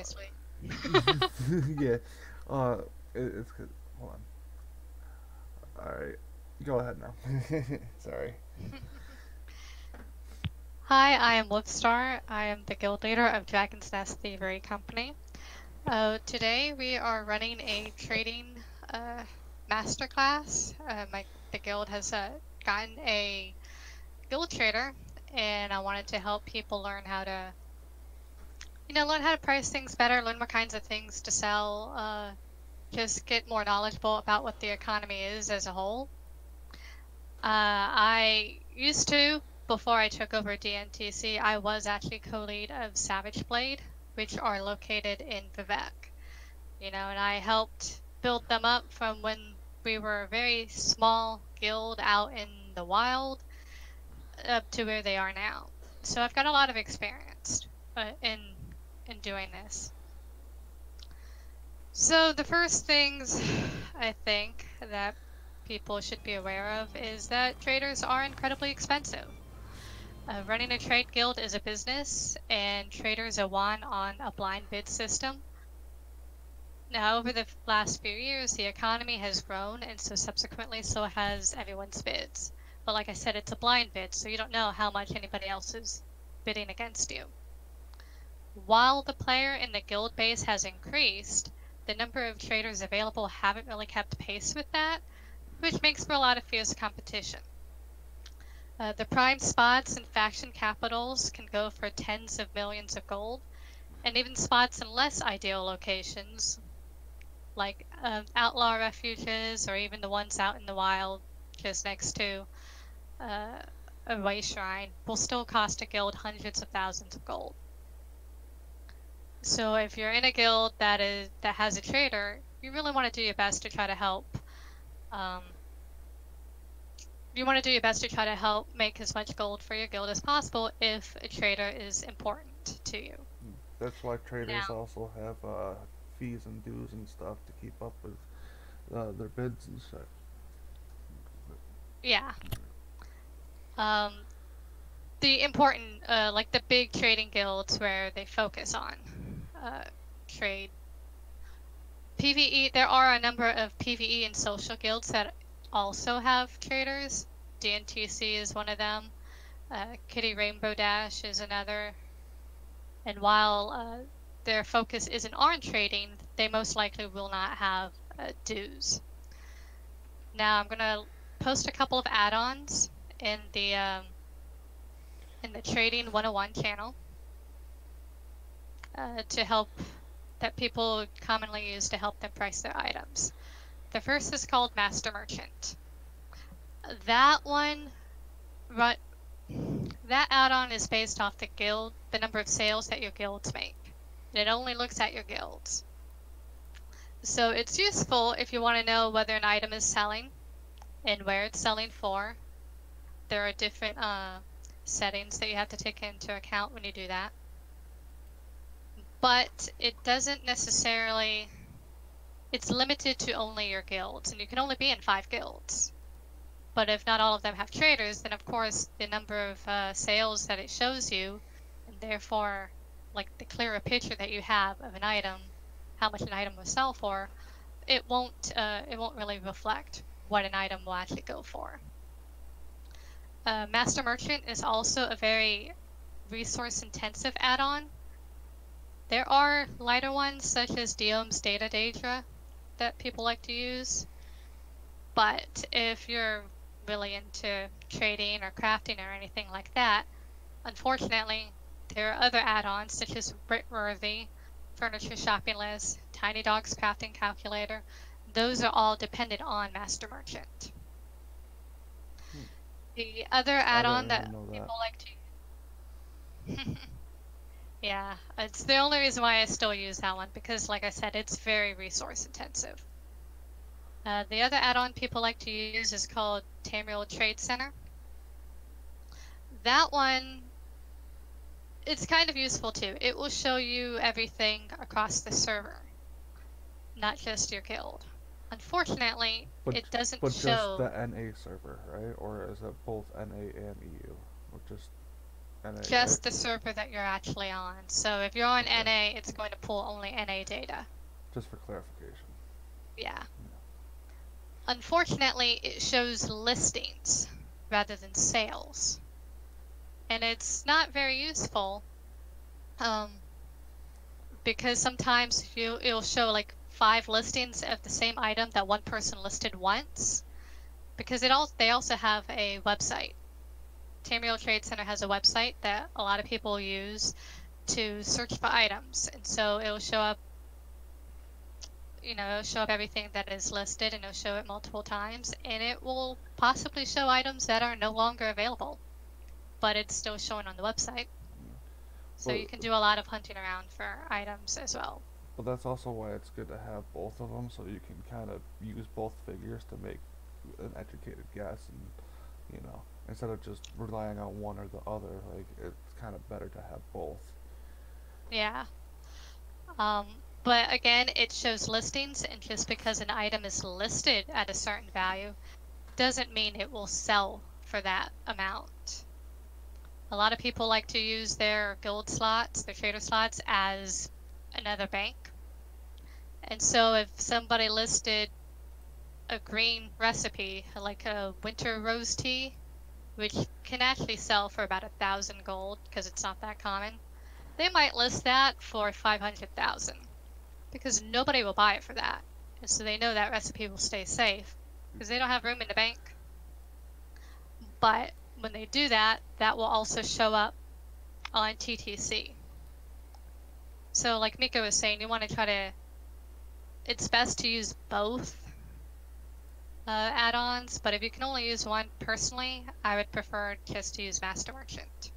Seriously. yeah. It's good. Hold on. All right, go ahead now. Sorry. Hi, I am Wolfstar. I am the guild leader of Dragon's Nest Thievery Company. Today we are running a trading masterclass. The guild has gotten a guild trader, and I wanted to help people learn how to, learn how to price things better, learn what kinds of things to sell, just get more knowledgeable about what the economy is as a whole. I used to, before I took over DNTC, I was actually co-lead of Savage Blade, which are located in Vivek. And I helped build them up from when we were a very small guild out in the wild up to where they are now. So I've got a lot of experience in doing this. So the first things I think that people should be aware of is that traders are incredibly expensive. Running a trade guild is a business, and traders are won on a blind bid system. Now, over the last few years, the economy has grown, and so subsequently, so has everyone's bids. But like I said, it's a blind bid, so you don't know how much anybody else is bidding against you. While the player in the guild base has increased, the number of traders available haven't really kept pace with that, which makes for a lot of fierce competition. The prime spots and faction capitals can go for tens of millions of gold, and even spots in less ideal locations, like outlaw refuges or even the ones out in the wild just next to uh, a way shrine, will still cost a guild hundreds of thousands of gold. So if you're in a guild that has a trader, you really want to do your best to try to help. Um, you want to do your best to try to help make as much gold for your guild as possible if a trader is important to you. That's why traders Now, also have fees and dues and stuff to keep up with their bids and stuff. yeah. Um, the important, like the big trading guilds where they focus on trade. PvE, there are a number of PvE and social guilds that also have traders. DNTC is one of them. Kitty Rainbow Dash is another. And while their focus isn't on trading, they most likely will not have dues. Now I'm gonna post a couple of add-ons in the Trading 101 channel to help that people commonly use to help them price their items. The first is called Master Merchant. That one, that add-on is based off the number of sales that your guilds make. And it only looks at your guilds. So it's useful if you want to know whether an item is selling and where it's selling for. There are different settings that you have to take into account when you do that. But it doesn't necessarily, it's limited to only your guilds, and you can only be in 5 guilds. But if not all of them have traders, then of course the number of sales that it shows you, and therefore like the clearer picture that you have of an item, how much an item will sell for, it won't really reflect what an item will actually go for. Master Merchant is also a very resource intensive add-on. There are lighter ones such as Diome's Data Daedra that people like to use, but if you're really into trading or crafting or anything like that, unfortunately, there are other add-ons such as Britworthy, Furniture Shopping List, Tiny Dog's Crafting Calculator. Those are all dependent on Master Merchant. Hmm. The other I add-on didn't that even know that. people like to yeah, it's the only reason why I still use that one because, like I said, it's very resource intensive. The other add-on people like to use is called Tamriel Trade Center. That one, it's kind of useful too. It will show you everything across the server, not just your guild. Unfortunately, But it doesn't just show. the NA server, right? Or is it both NA and EU? Or just NA, right? Just the server that you're actually on. So if you're on Okay. NA, it's going to pull only NA data. Just for clarification. Yeah. Yeah. Unfortunately, it shows listings rather than sales. And it's not very useful um, because sometimes it'll show like 5 listings of the same item that one person listed once. Because they also have a website. Tamriel Trade Center has a website that a lot of people use to search for items, and so it'll show up, it'll show up everything that is listed, and it'll show it multiple times, and it will possibly show items that are no longer available, but it's still showing on the website. So But you can do a lot of hunting around for items as well. but that's also why it's good to have both of them, so you can kind of use both figures to make an educated guess, and instead of just relying on one or the other, like it's kind of better to have both. Yeah. But again, it shows listings, and just because an item is listed at a certain value doesn't mean it will sell for that amount. A lot of people like to use their guild slots, their trader slots, as another bank. And so if somebody listed a green recipe, like a winter rose tea, which can actually sell for about 1,000 gold because it's not that common, they might list that for 500,000 because nobody will buy it for that. And so they know that recipe will stay safe because they don't have room in the bank. But when they do that, that will also show up on TTC. So like Miko was saying, you want to it's best to use both add-ons, but if you can only use one personally, I would prefer just to use Master Merchant It's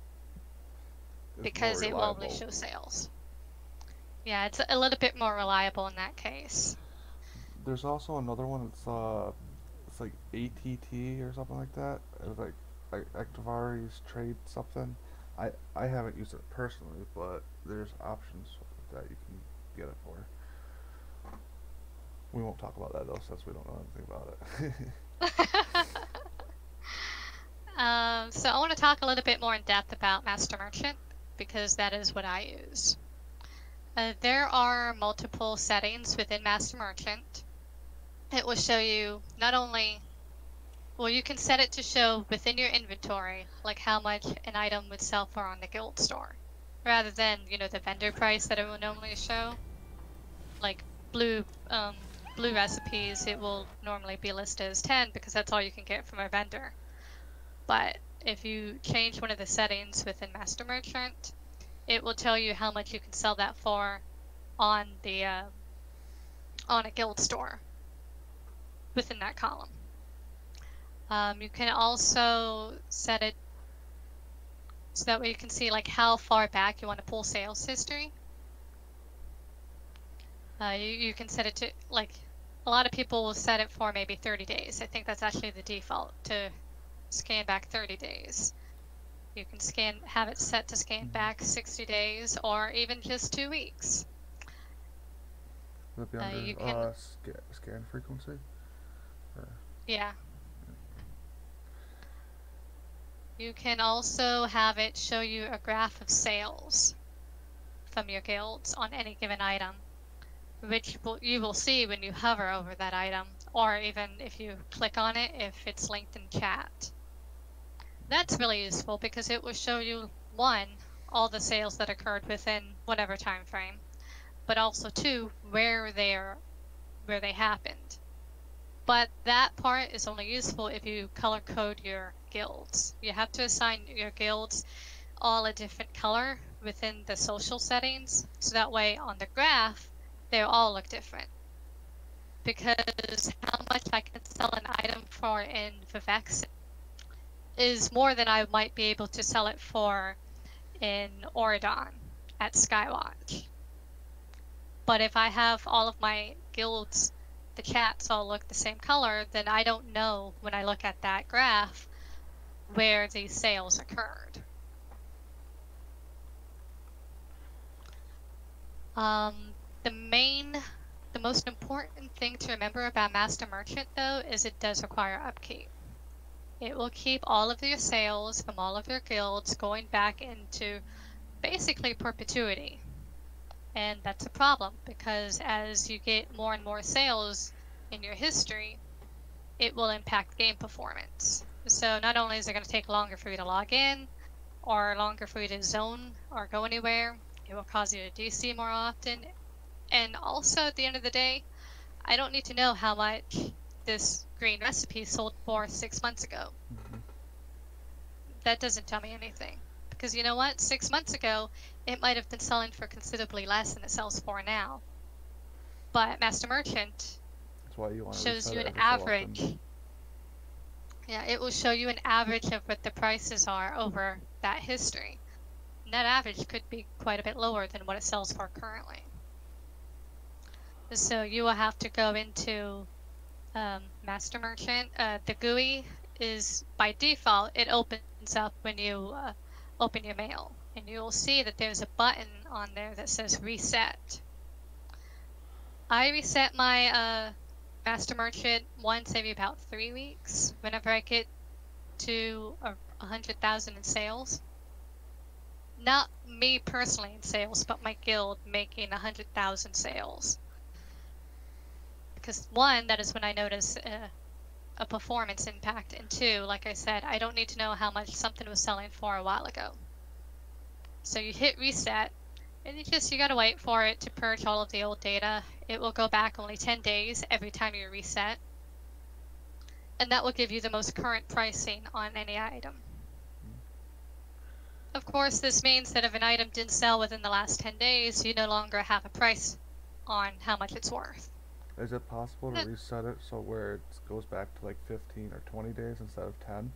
more because it will only reliable. show sales. Yeah, it's a little bit more reliable in that case. There's also another one. It's like ATT or something like that. It's like Activari's trade something. I haven't used it personally, but there's options that you can get it for. We won't talk about that though, since we don't know anything about it. So I want to talk a little bit more in depth about Master Merchant because that is what I use. There are multiple settings within Master Merchant. It will show you not only, well, you can set it to show within your inventory, like how much an item would sell for on the guild store, rather than, the vendor price that it will normally show. Like blue, blue recipes, it will normally be listed as 10 because that's all you can get from a vendor. But if you change one of the settings within Master Merchant, it will tell you how much you can sell that for on the on a guild store within that column. You can also set it so that way you can see like how far back you want to pull sales history. You can set it to like a lot of people will set it for maybe 30 days. I think that's actually the default to scan back 30 days. You can have it set to scan back 60 days or even just 2 weeks. Would it be You under can, scan frequency? Or, yeah. You can also have it show you a graph of sales from your guilds on any given item, which you will see when you hover over that item, or even if you click on it, if it's linked in chat. That's really useful because it will show you, one, all the sales that occurred within whatever time frame, but also two, where they happened. But that part is only useful if you color code your guilds. You have to assign your guilds all a different color within the social settings, so that way on the graph, they all look different. Because how much I can sell an item for in Vivex is more than I might be able to sell it for in Oridon at Skywatch. But if I have all of my guilds, the chats all look the same color, then I don't know when I look at that graph where these sales occurred. The most important thing to remember about Master Merchant though is it does require upkeep. It will keep all of your sales from all of your guilds going back into basically perpetuity. And that's a problem because as you get more and more sales in your history, it will impact game performance. So not only is it going to take longer for you to log in or longer for you to zone or go anywhere, it will cause you to DC more often. And also at the end of the day, I don't need to know how much this green recipe sold for 6 months ago. Mm-hmm. That doesn't tell me anything. Because you know what? 6 months ago, it might have been selling for considerably less than it sells for now. But Master Merchant That's why you want to shows reset you it an every so often. average. Yeah, it will show you an average of what the prices are over that history. And that average could be quite a bit lower than what it sells for currently. So you will have to go into Master Merchant. The GUI is by default, it opens up when you open your mail. And you'll see that there's a button on there that says reset. I reset my Master Merchant once every about 3 weeks whenever I get to 100,000 in sales. Not me personally in sales, but my guild making 100,000 sales. Because one, that is when I notice a performance impact, and two, like I said, I don't need to know how much something was selling for a while ago. So you hit reset, and you gotta wait for it to purge all of the old data. It will go back only 10 days every time you reset. And that will give you the most current pricing on any item. Of course, this means that if an item didn't sell within the last 10 days, you no longer have a price on how much it's worth. Is it possible to reset it so where it goes back to like 15 or 20 days instead of 10?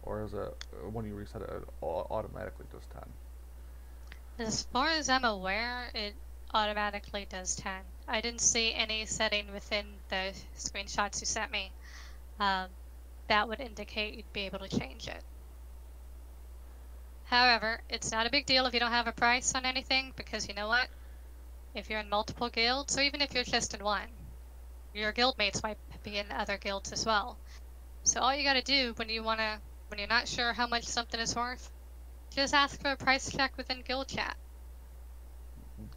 Or is it when you reset it, it automatically does 10? As far as I'm aware, it automatically does 10. I didn't see any setting within the screenshots you sent me that would indicate you'd be able to change it. However, it's not a big deal if you don't have a price on anything, because you know what? If you're in multiple guilds, or even if you're just in one, your guildmates might be in other guilds as well. So all you gotta do when you're not sure how much something is worth, just ask for a price check within guild chat.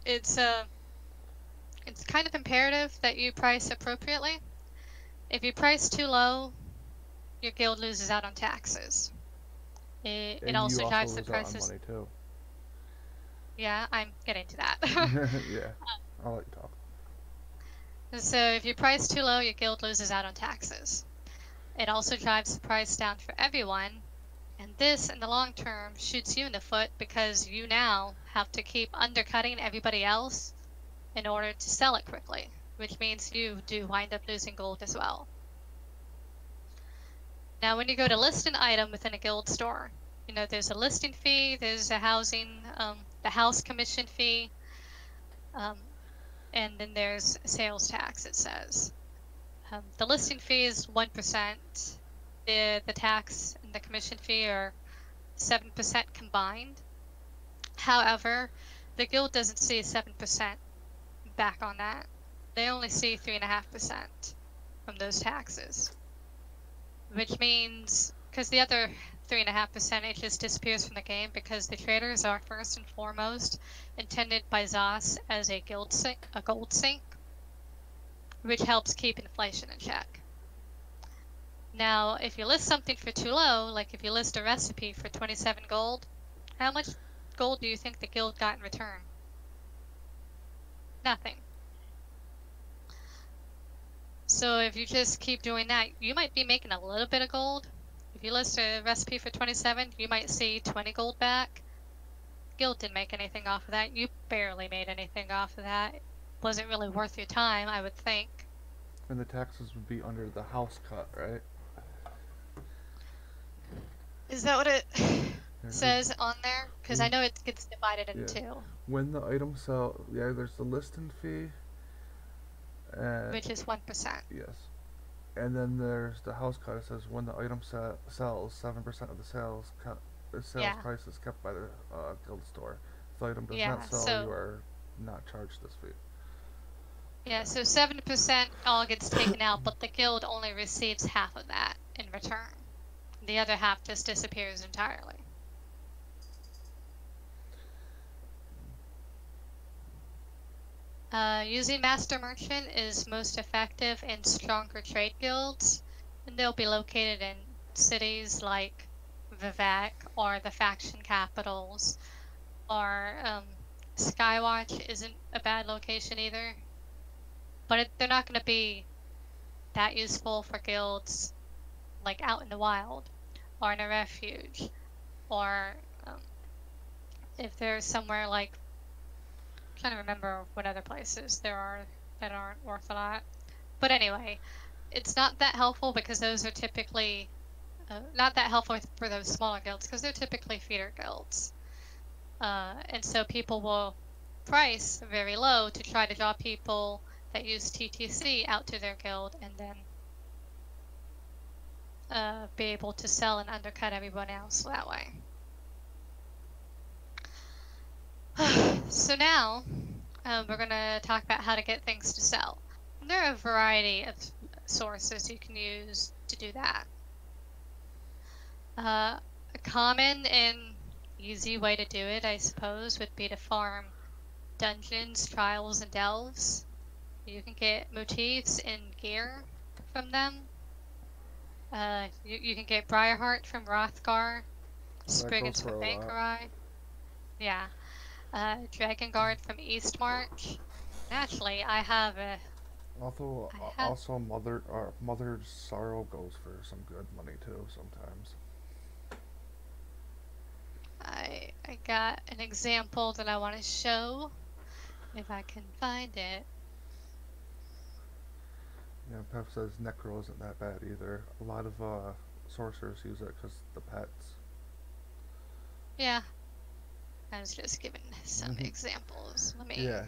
It's kind of imperative that you price appropriately. If you price too low, your guild loses out on taxes. It And you also also drives the lose out on prices. money too. Yeah, I'm getting to that. Yeah, I'll let you talk. So if you price too low, your guild loses out on taxes. It also drives the price down for everyone, and this in the long term shoots you in the foot because you now have to keep undercutting everybody else in order to sell it quickly, which means you do wind up losing gold as well. Now, when you go to list an item within a guild store, you know, there's a listing fee, there's a the house commission fee, and then there's sales tax, it says. The listing fee is 1%. The tax and the commission fee are 7% combined. However, the guild doesn't see 7% back on that. They only see 3.5% from those taxes, which means because the other 3.5% just disappears from the game because the traders are first and foremost intended by ZOS as a gold sink, which helps keep inflation in check. Now, if you list something for too low, like if you list a recipe for 27 gold, how much gold do you think the guild got in return? Nothing. So if you just keep doing that, you might be making a little bit of gold. If you list a recipe for 27, you might see 20 gold back. Guild didn't make anything off of that. You barely made anything off of that. It wasn't really worth your time, I would think. And the taxes would be under the house cut, right? Is that what it Yeah, says on there? Because I know it gets divided yeah. into two. When the item sell, yeah, there's the listing fee. Which is 1%. Yes. And then there's the house cut. It says when the item sells, 7% of the sales price is kept by the guild store. If the item does not sell, you are not charged this fee. Yeah, so 7% all gets taken out, but the guild only receives half of that in return, The other half just disappears entirely. Using Master Merchant is most effective in stronger trade guilds, and they'll be located in cities like Vivek or the faction capitals, or Skywatch isn't a bad location either. But they're not going to be that useful for guilds like out in the wild, or in a refuge, or if there's somewhere like, I'm trying to remember what other places there are that aren't worth a lot. But anyway, it's not that helpful because those are typically not that helpful for those smaller guilds because they're typically feeder guilds. And so people will price very low to try to draw people that use TTC out to their guild and then be able to sell and undercut everyone else that way. So now we're going to talk about how to get things to sell. And there are a variety of sources you can use to do that. A common and easy way to do it, I suppose, would be to farm dungeons, trials, and delves. You can get motifs and gear from them. You can get Briarheart from Rothgar, Spriggans from Bankerai. Yeah. Dragon Guard from Eastmarch. Actually, I have a... Also, Mother's Sorrow goes for some good money too sometimes. I got an example that I want to show, if I can find it. Yeah, Pep says Necro isn't that bad either. A lot of sorcerers use it because the pets. Yeah, I was just giving some examples. Let me... Yeah.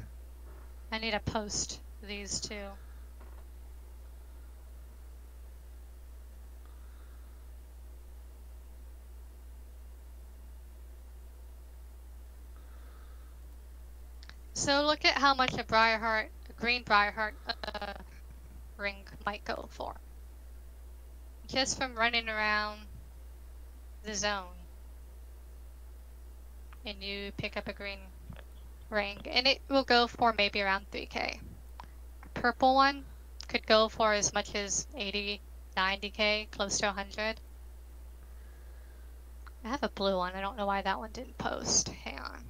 I need to post these two. So look at how much a green Briarheart ring might go for. Just from running around the zone. And you pick up a green ring, and it will go for maybe around 3k. A purple one could go for as much as 80, 90k, close to 100. I have a blue one. I don't know why that one didn't post. Hang on.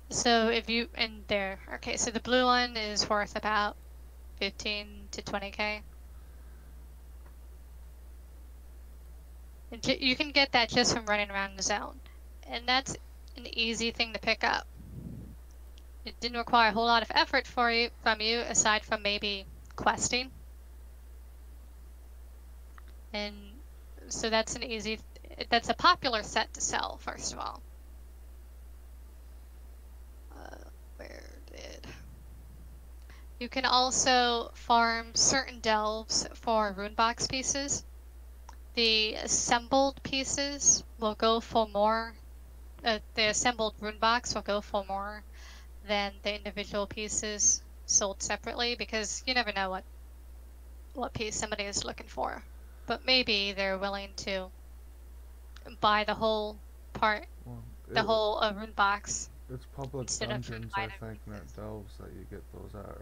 So if you, and there, okay, so the blue one is worth about 15 to 20k. And you can get that just from running around the zone. And that's an easy thing to pick up. It didn't require a whole lot of effort from you, aside from maybe questing. And so that's that's a popular set to sell, first of all. You can also farm certain delves for runebox pieces. The assembled pieces will go for more, the assembled runebox will go for more than the individual pieces sold separately, because you never know what piece somebody is looking for. But maybe they're willing to buy the whole part, the whole rune box. It's public dungeons, I think, not delves that you get those at,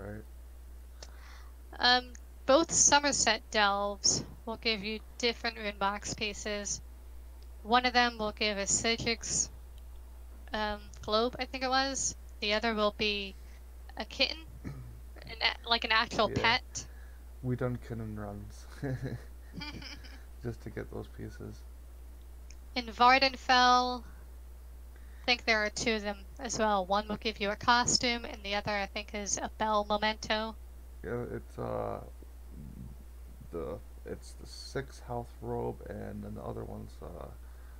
right? Both Somerset delves will give you different rune box pieces. One of them will give a Sigix globe, I think it was. The other will be a kitten, like an actual pet. We done kitten runs just to get those pieces. In Vardenfell, I think there are two of them as well. One will give you a costume, and the other I think is a bell memento. Yeah, it's the 6 health robe, and then the other one's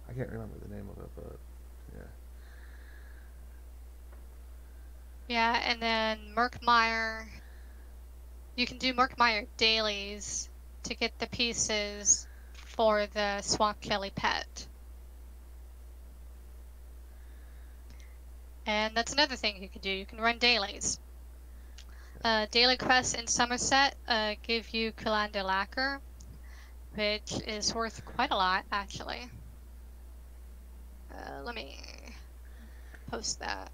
I can't remember the name of it, but yeah. Yeah, and then Murkmire. You can do Murkmire dailies to get the pieces for the Swamp Jelly pet. And that's another thing you can do. You can run dailies. Daily quests in Somerset give you Colander Lacquer, which is worth quite a lot, actually. Let me post that.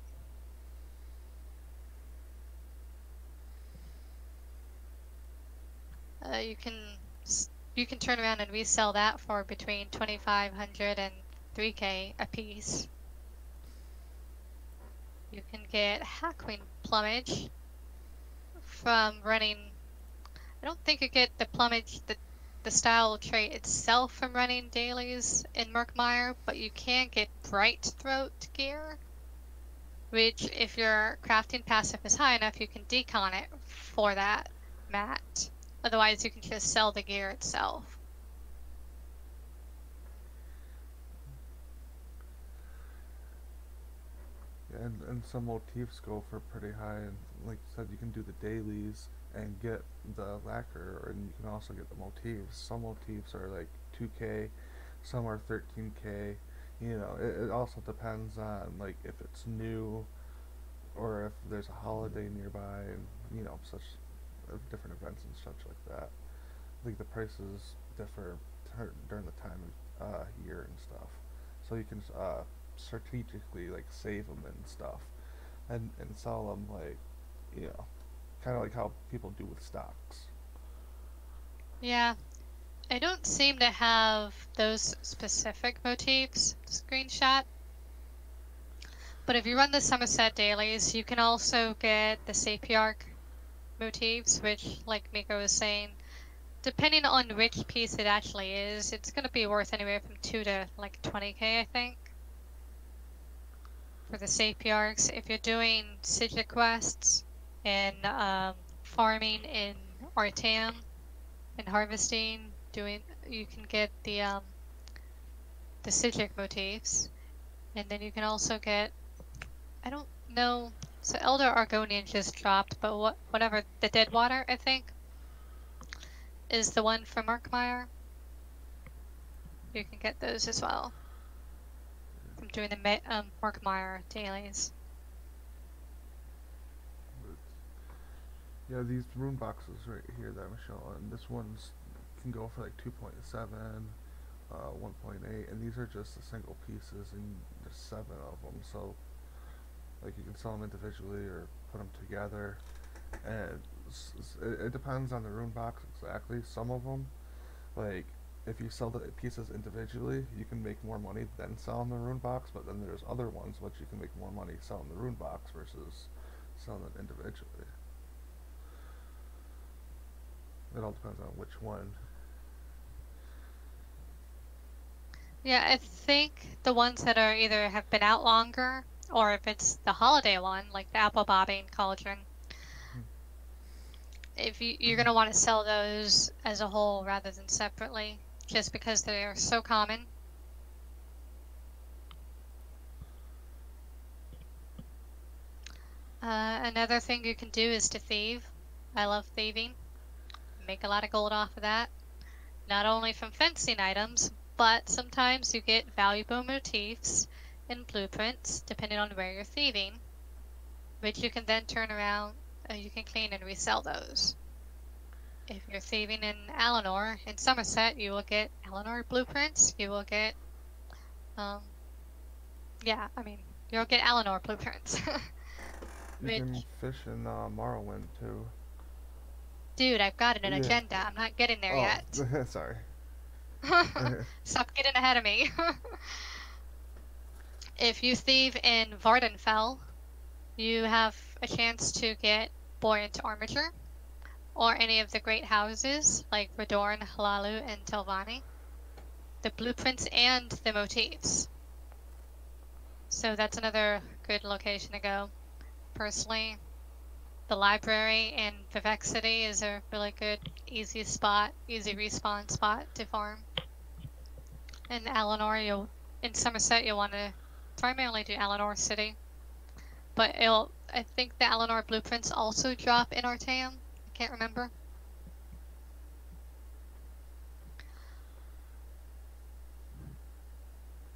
You can turn around and resell that for between 2,500 and 3K a piece. You can get Hackwing Plumage from running. I don't think you get the plumage, the style trait itself from running dailies in Murkmire, but you can get Bright Throat gear, which if your crafting passive is high enough, you can decon it for that mat. Otherwise, you can just sell the gear itself. And some motifs go for pretty high, and like you said, you can do the dailies and get the lacquer, and you can also get the motifs. Some motifs are like 2K, some are 13K. You know, it also depends on like if it's new or if there's a holiday nearby, and you know such different events and such like that. I think the prices differ during the time of year and stuff, so you can strategically like save them and stuff, and sell them like you know, kind of like how people do with stocks. Yeah, I don't seem to have those specific motifs screenshot. But if you run the Somerset dailies, you can also get the Sapiarch motifs, which, like Miko was saying, depending on which piece it actually is, it's going to be worth anywhere from 2 to like 20k, I think, for the Sapiarchs. If you're doing Sigil quests and farming in Artam and harvesting, you can get the Sigil motifs, and then you can also get, I don't know, so Elder Argonian just dropped, but whatever, the Deadwater, I think, is the one from Murkmire. You can get those as well from doing the Murkmire dailies. But, yeah, these rune boxes right here that I'm showing, this one's can go for like 2.7, 1.8, and these are just the single pieces, and there's 7 of them. So like you can sell them individually or put them together, and it depends on the rune box exactly. Some of them, like if you sell the pieces individually, you can make more money than selling the rune box. But then there's other ones which you can make more money selling the rune box versus selling it individually. It all depends on which one. Yeah, I think the ones that are either have been out longer, or if it's the holiday one, like the apple bobbing cauldron, if you're going to want to sell those as a whole rather than separately, just because they are so common. Another thing you can do is to thieve. I love thieving. Make a lot of gold off of that. Not only from fencing items, but sometimes you get valuable motifs and blueprints, depending on where you're thieving, which you can then turn around, you can clean and resell those. If you're thieving in Alinor, in Somerset, you will get Alinor blueprints, you will get, yeah, I mean, you'll get Alinor blueprints. You Which, can fish in Morrowind too. dude, I've got an Yeah. agenda, I'm not getting there Oh, yet. sorry. Stop getting ahead of me. If you thieve in Vardenfell, you have a chance to get buoyant armature, or any of the great houses like Radorn, Halalu, and Telvanni, the blueprints and the motifs. So that's another good location to go. Personally, the library in Vivexity is a really good, easy respawn spot to farm. In Alinor, in Somerset, you'll want to primarily do Alinor City, but I think the Alinor blueprints also drop in Artaeum. I can't remember.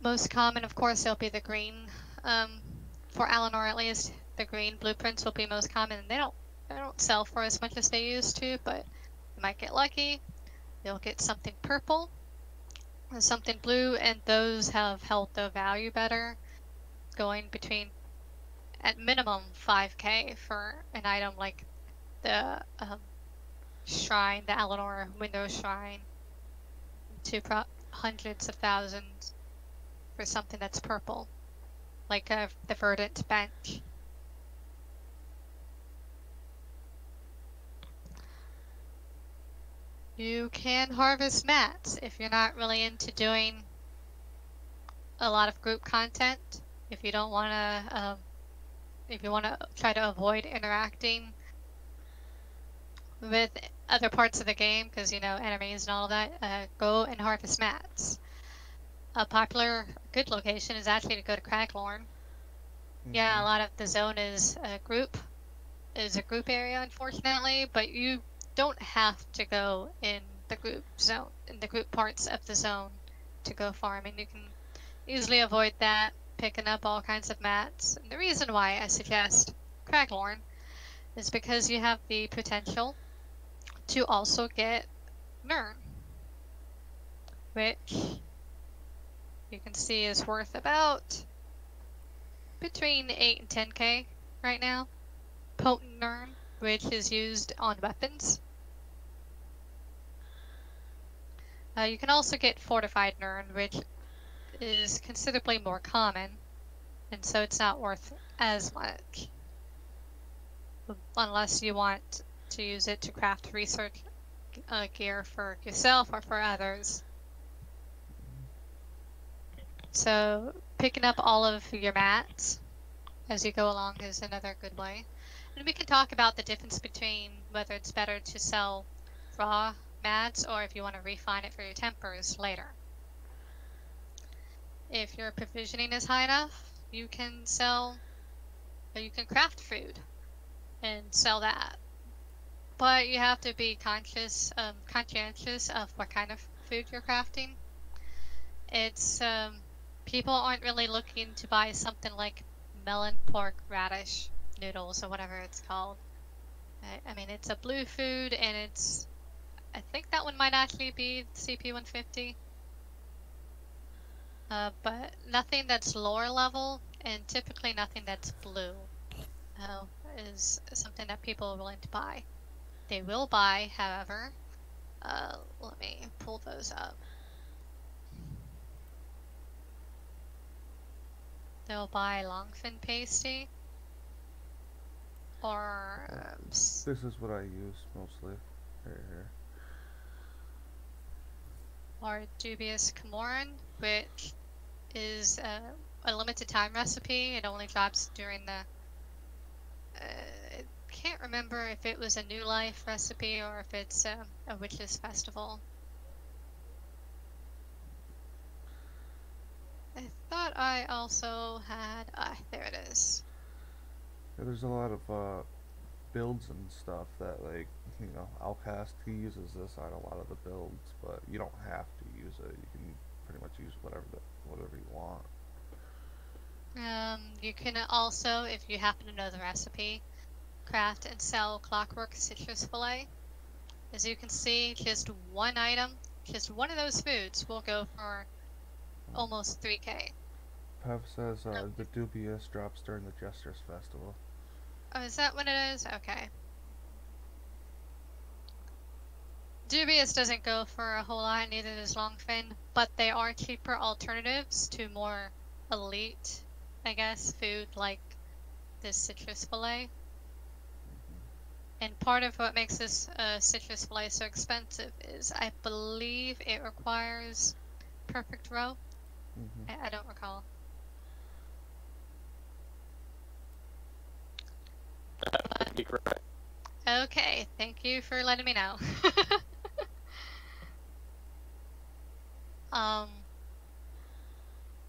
Most common, of course, they'll be the green. For Alinor, at least, the green blueprints will be most common, and they don't they don't sell for as much as they used to, but you might get lucky. You'll get something purple and something blue, and those have held their value better, going between at minimum 5k for an item like the shrine, the Eleanor window shrine, to hundreds of thousands for something that's purple, like the verdant bench. You can harvest mats if you're not really into doing a lot of group content. If you don't want to, if you want to try to avoid interacting with other parts of the game, because you know enemies and all that, go and harvest mats. A popular good location is actually to go to Craglorn. Yeah, a lot of the zone is a group area, unfortunately, but you don't have to go in the group zone, in the group parts of the zone to go farming. You can easily avoid that, picking up all kinds of mats. And the reason why I suggest Craglorn is because you have the potential to also get Nern, which you can see is worth about between 8 and 10k right now. Potent Nern, which is used on weapons. You can also get Fortified Nern, which is considerably more common, and so it's not worth as much. Unless you want to use it to craft research gear for yourself or for others. So picking up all of your mats as you go along is another good way. And we can talk about the difference between whether it's better to sell raw mats or if you want to refine it for your tempers later. If your provisioning is high enough, you can craft food and sell that. But you have to be conscientious of what kind of food you're crafting. It's people aren't really looking to buy something like melon, pork, radish noodles or whatever it's called. I mean, it's a blue food, and I think that one might actually be CP 150. But nothing that's lower level, and typically nothing that's blue is something that people are willing to buy. They will buy, however, let me pull those up. They'll buy longfin pasty, or This is what I use mostly. Here. or dubious camoran, which is a limited time recipe. It only drops during the I can't remember if it was a New Life recipe or if it's a Witches Festival. I thought I also had, there it is. Yeah, there's a lot of builds and stuff that, like, you know, Outcast, he uses this on a lot of the builds, but you don't have to use it. You can pretty much use whatever you want. You can also, if you happen to know the recipe, craft and sell Clockwork Citrus Fillet. As you can see, just one item, just one of those foods will go for almost 3k. Pev says the Dubious drops during the Jester's Festival. Oh, is that what it is? Okay. Dubious doesn't go for a whole lot, neither does Longfin, but they are cheaper alternatives to more elite, I guess, food like this citrus fillet. And part of what makes this citrus fillet so expensive is I believe it requires perfect row. I don't recall. You're correct. Okay, thank you for letting me know.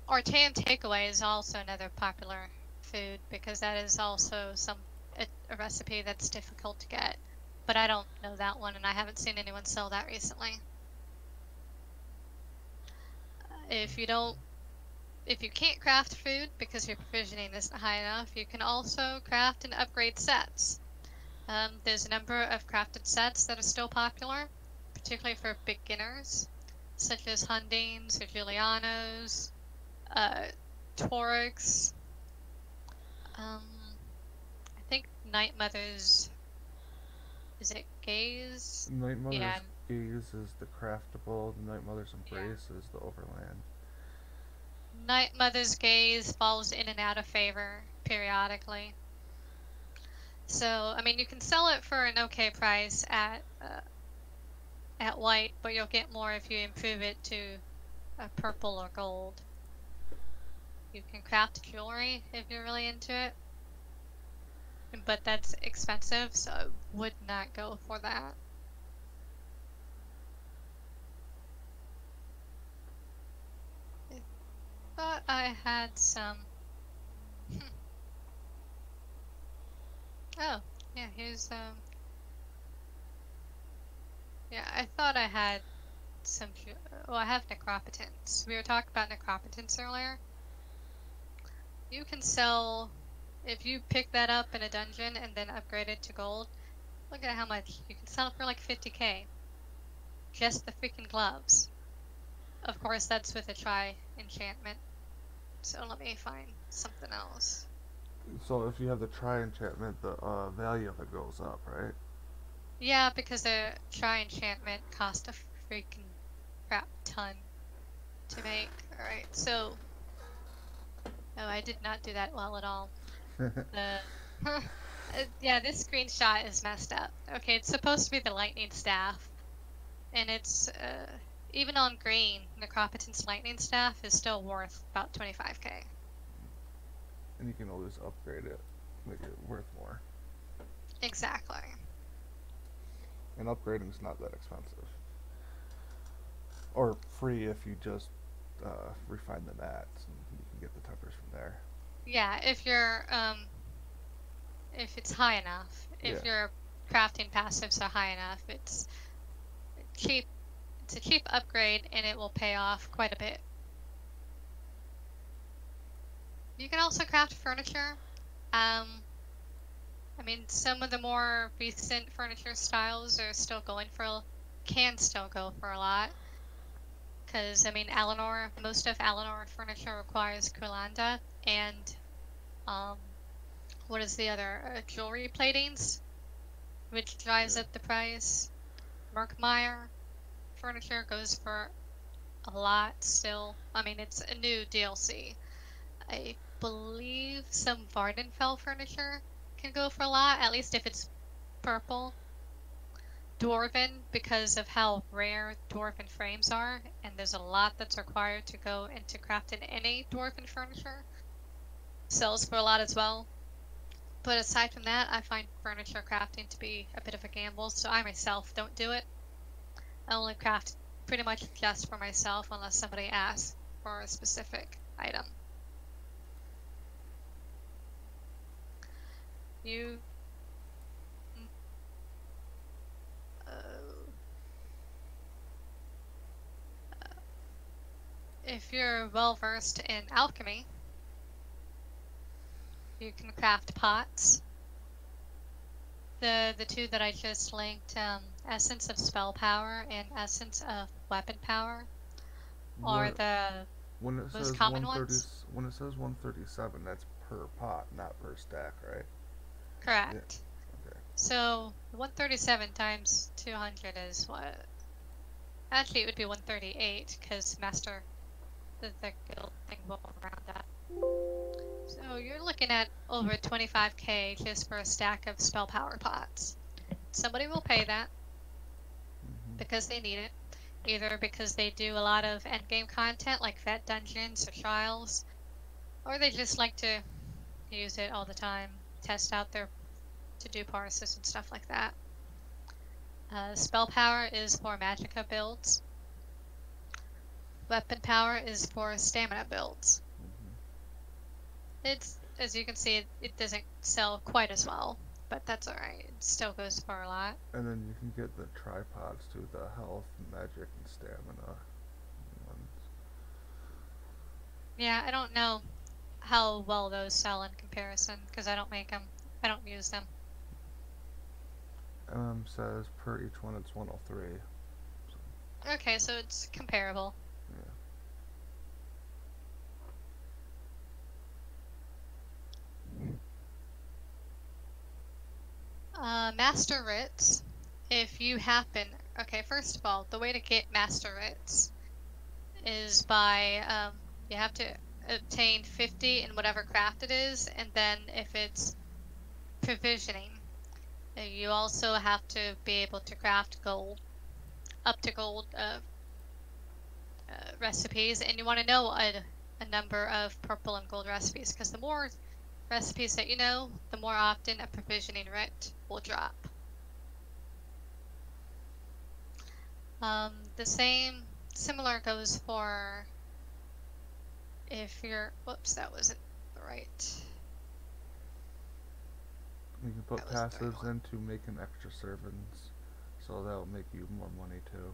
Ortean takeaway is also another popular food because that is also a recipe that's difficult to get. But I don't know that one, and I haven't seen anyone sell that recently. If you can't craft food because your provisioning isn't high enough, you can also craft and upgrade sets. There's a number of crafted sets that are still popular, particularly for beginners, such as Hundines or Giulianos, Torics. I think Night Mother's, is it Gaze? Night Yeah, Mother's Gaze is the craftable. The Night Mother's yeah. Embrace is the overland. Night Mother's Gaze falls in and out of favor periodically. So, I mean, you can sell it for an okay price at white, but you'll get more if you improve it to a purple or gold. You can craft jewelry if you're really into it, but that's expensive, so I would not go for that. I thought I had some. Oh, yeah, here's yeah, I thought I had some. Well, I have necropotence. We were talking about necropotence earlier. You can sell, if you pick that up in a dungeon and then upgrade it to gold. Look at how much you can sell it for, like 50k. Just the freaking gloves. Of course, that's with a try enchantment. So let me find something else. So if you have the Try enchantment, the value of it goes up, right? Yeah, because a try enchantment cost a freaking crap ton to make. Alright, so. Oh, I did not do that well at all. The. Yeah, this screenshot is messed up. Okay, it's supposed to be the lightning staff. And it's, even on green, Necropotence lightning staff is still worth about 25k. And you can always upgrade it, make it worth more. Exactly. And upgrading's not that expensive. Or free if you just refine the mats, and you can get the tempers from there. Yeah, if it's high enough, if Yeah. your crafting passives are high enough, it's cheap. It's a cheap upgrade, and it will pay off quite a bit. You can also craft furniture. I mean, some of the more recent furniture styles are still going for, can still go for a lot. Because, I mean, most of Eleanor furniture requires Kurlanda and, what is the other? Jewelry platings, which drives Yeah. up the price. Merkmeyer furniture goes for a lot still. I mean, it's a new DLC. I believe some Vardenfell furniture can go for a lot, at least if it's purple. Dwarven, because of how rare Dwarven frames are, and there's a lot that's required to go into crafting any Dwarven furniture, sells for a lot as well. But aside from that, I find furniture crafting to be a bit of a gamble, so I myself don't do it. I only craft pretty much just for myself unless somebody asks for a specific item. You if you're well versed in alchemy, you can craft pots. The two that I just linked, Essence of Spell Power and Essence of Weapon Power, are What the when it most says common ones. 137, that's per pot, not per stack, right? Yeah. Correct. Okay. So 137 times 200 is what? Actually, it would be 138 because the guild thing will around that. So you're looking at over 25k just for a stack of spell power pots. Somebody will pay that Mhm. because they need it, either because they do a lot of endgame content like vet dungeons or trials, or they just like to use it all the time, test out their to-do parses and stuff like that. Spell power is for magicka builds. Weapon power is for stamina builds. Mhm. It's, as you can see, it doesn't sell quite as well, but that's alright. It still goes for a lot. And then you can get the tripods too, the health, magic, and stamina ones. Yeah, I don't know how well those sell in comparison because I don't make them. I don't use them. Says per each one it's 103. Okay, so it's comparable. Master writs. If you happen, okay, first of all, the way to get master writs is by you have to obtain 50 in whatever craft it is, and then if it's provisioning, you also have to be able to craft gold, up to gold recipes, and you want to know a number of purple and gold recipes, because the more recipes that you know, the more often a provisioning writ will drop. Similar goes for if you're, whoops, that wasn't right. You can put passives into making extra servants, so that'll make you more money too.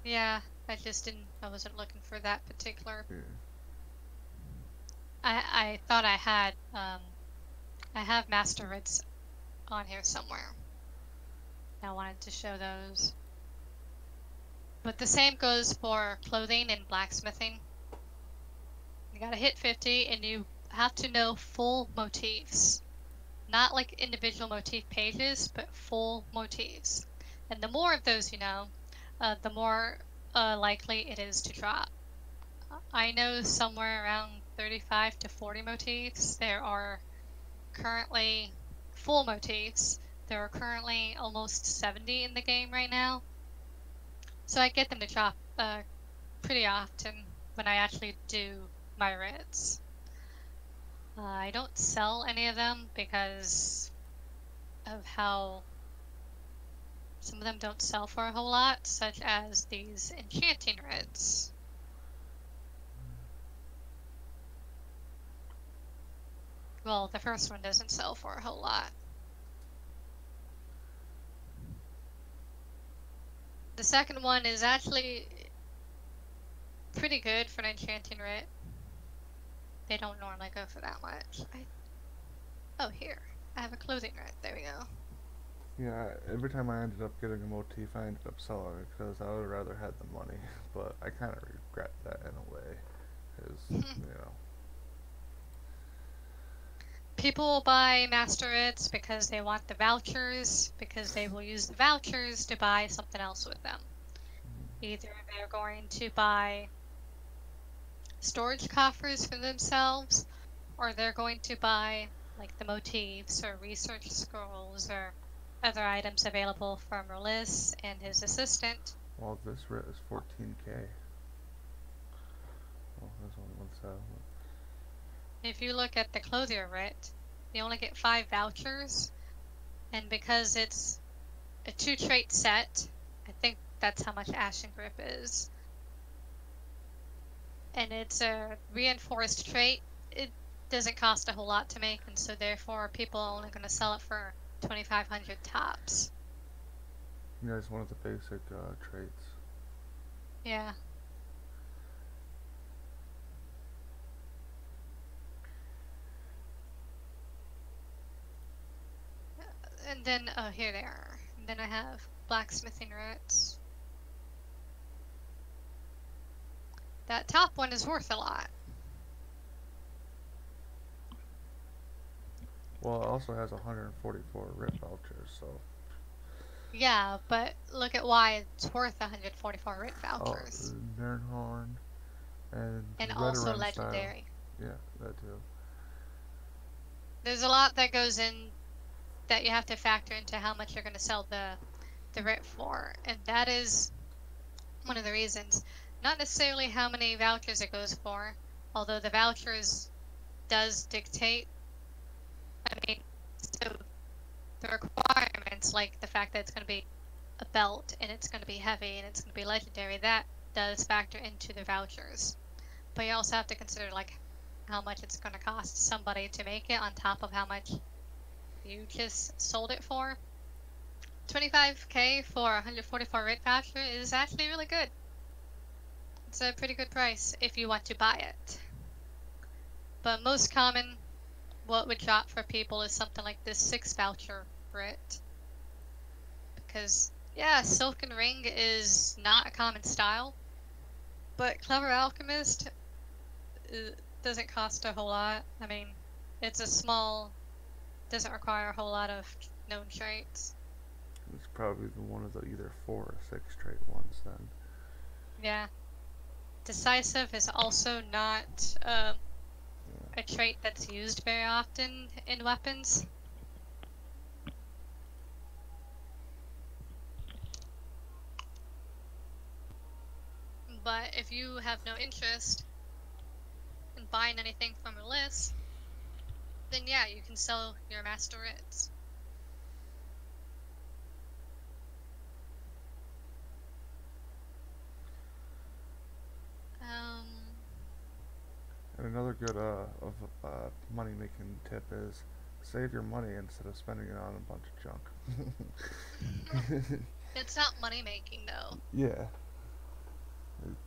Yeah, I wasn't looking for that particular. Yeah. I thought I have master writs on here somewhere. I wanted to show those. But the same goes for clothing and blacksmithing. You gotta hit 50 and you have to know full motifs. Not like individual motif pages, but full motifs. And the more of those you know, the more likely it is to drop. I know somewhere around 35 to 40 motifs. There are currently full motifs. There are currently almost 70 in the game right now. So I get them to drop pretty often when I actually do my writs. I don't sell any of them because of how some of them don't sell for a whole lot, such as these enchanting writs. Well, the first one doesn't sell for a whole lot. The second one is actually pretty good for an enchanting writ. They don't normally go for that much. Oh, here. I have a clothing writ. There we go. Yeah, every time I ended up getting a motif, I ended up selling it because I would rather had the money. But I kind of regret that in a way, because you know. People will buy master writs because they want the vouchers, because they will use the vouchers to buy something else with them. Either they're going to buy storage coffers for themselves, or they're going to buy like the motifs or research scrolls or other items available from Rolis and his assistant. Well, this writ is 14k. Oh, there's only one sale. If you look at the clothier writ, you only get 5 vouchers, and because it's a 2-trait set, I think that's how much Ashen Grip is, and it's a reinforced trait, it doesn't cost a whole lot to make, and so therefore people are only going to sell it for 2,500 tops. Yeah, it's one of the basic traits. Yeah. And then, oh, here they are. And then I have blacksmithing writs. That top one is worth a lot. Well, it also has 144 writ vouchers, so. Yeah, but look at why it's worth 144 writ vouchers. Oh, Nernhorn and also legendary. Style. Yeah, that too. There's a lot that goes in that you have to factor into how much you're going to sell the writ for, and that is one of the reasons. Not necessarily how many vouchers it goes for, although the vouchers does dictate. I mean, so the requirements, like the fact that it's going to be a belt and it's going to be heavy and it's going to be legendary, that does factor into the vouchers. But you also have to consider like how much it's going to cost somebody to make it on top of how much you just sold it for. 25k for 144 writ voucher is actually really good. It's a pretty good price if you want to buy it. But most common, what would drop for people is something like this 6 voucher writ. because yeah, silken ring is not a common style, but clever alchemist doesn't cost a whole lot. I mean, it's a small, doesn't require a whole lot of known traits. It's probably the one of the either 4 or 6 trait ones then. Yeah, decisive is also not Yeah. a trait that's used very often in weapons. But if you have no interest in buying anything from a list, then yeah, you can sell your master writs. Um, And another good of money making tip is save your money instead of spending it on a bunch of junk. it's not money making though. Yeah, it's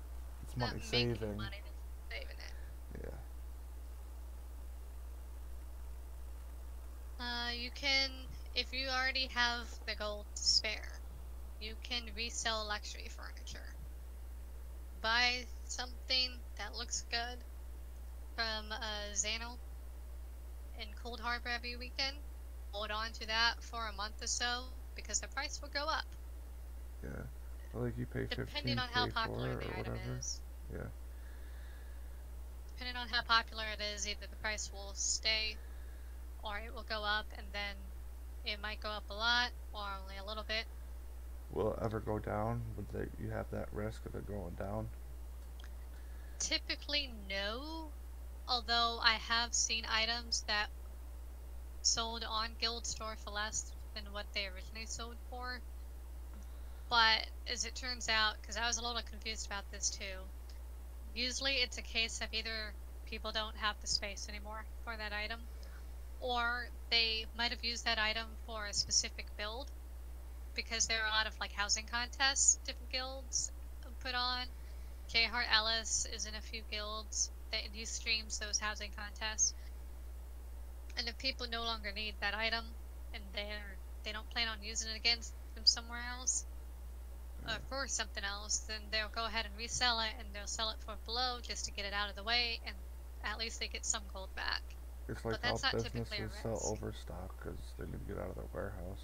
It's not money making saving. money, it's saving it. Yeah. You can, if you already have the gold to spare, you can resell luxury furniture. Buy something that looks good from Zano in Cold Harbor every weekend. Hold on to that for a month or so because the price will go up. Yeah. Like you pay Depending on how 15K for popular it the or item whatever. is. Yeah. Depending on how popular it is, either the price will stay or it will go up, and then it might go up a lot or only a little bit. Will it ever go down? You have that risk of it going down? Typically, no. Although I have seen items that sold on Guild Store for less than what they originally sold for. But as it turns out, because I was a little confused about this too, usually it's a case of either people don't have the space anymore for that item, or they might have used that item for a specific build because there are a lot of like housing contests different guilds put on. J Hart Ellis is in a few guilds that he streams those housing contests. And if people no longer need that item and they don't plan on using it again from somewhere else or for something else, then they'll go ahead and resell it and they'll sell it for below just to get it out of the way, and at least they get some gold back. It's like But how that's not typically a businesses sell risk. overstock because they need to get out of their warehouse.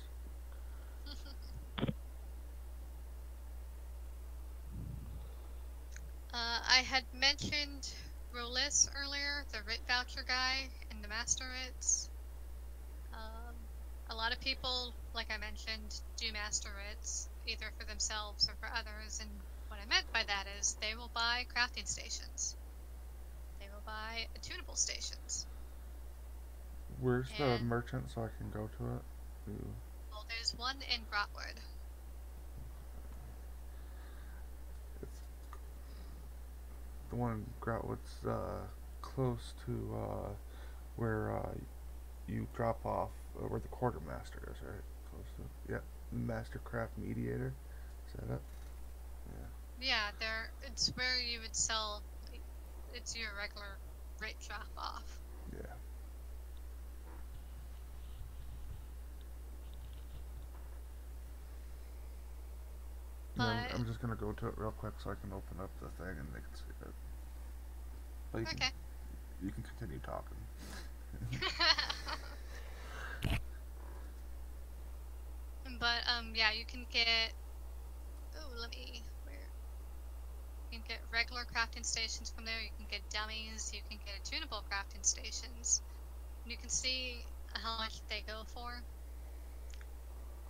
I had mentioned Rolis earlier, the writ voucher guy and the master writs. Um, a lot of people, like I mentioned, do master writs, either for themselves or for others, and what I meant by that is they will buy crafting stations. They will buy attunable stations. Where's the And, merchant so I can go to it? Ooh. well, there's one in Grotwood. It's the one in Groutwood's close to where you drop off where the quartermaster is, right? Close to, yeah, Mastercraft Mediator. Is that it? Yeah, it's where you would sell, it's your regular writ drop off. Yeah. Yeah. Yeah, But, I'm just gonna go to it real quick so I can open up the thing and they can see it. But okay. you can continue talking. But, yeah, you can get, oh, where? You can get regular crafting stations from there, you can get dummies, you can get attunable crafting stations. You can see how much they go for.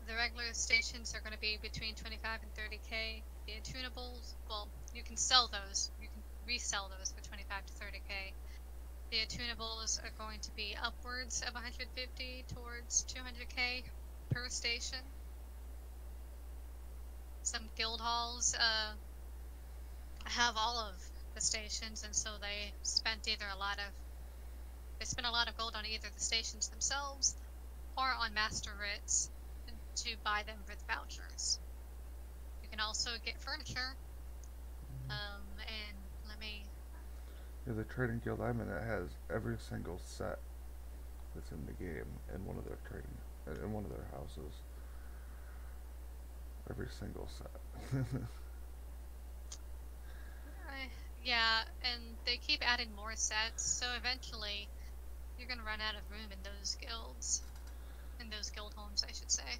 The regular stations are going to be between 25 and 30k. The attunables, well, you can sell those. You can resell those for 25 to 30k. The attunables are going to be upwards of 150 towards 200k per station. Some guild halls have all of the stations, and so they spent a lot of gold on either the stations themselves or on master writs to buy them with vouchers. You can also get furniture. And let me. Yeah, the trading guild I'm in, it has every single set that's in the game in one of their houses. every single set. Yeah, and they keep adding more sets, so eventually you're gonna run out of room in those guilds. In those guild homes, I should say.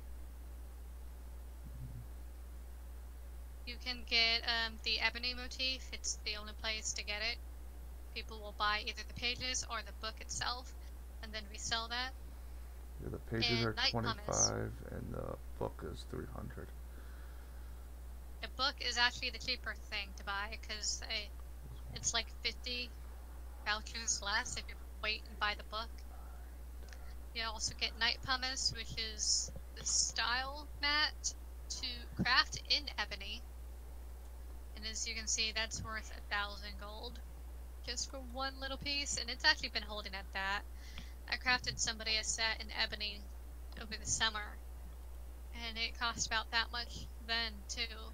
You can get the ebony motif. It's the only place to get it. People will buy either the pages or the book itself, and then resell that. Yeah, the pages are And night pumice. 25 and the book is 300. The book is actually the cheaper thing to buy because it's like 50 vouchers less if you wait and buy the book. You also get night pumice, which is the style mat to craft in ebony. And as you can see, that's worth 1,000 gold just for one little piece, and it's actually been holding at that. I crafted somebody a set in ebony over the summer, and it cost about that much then too.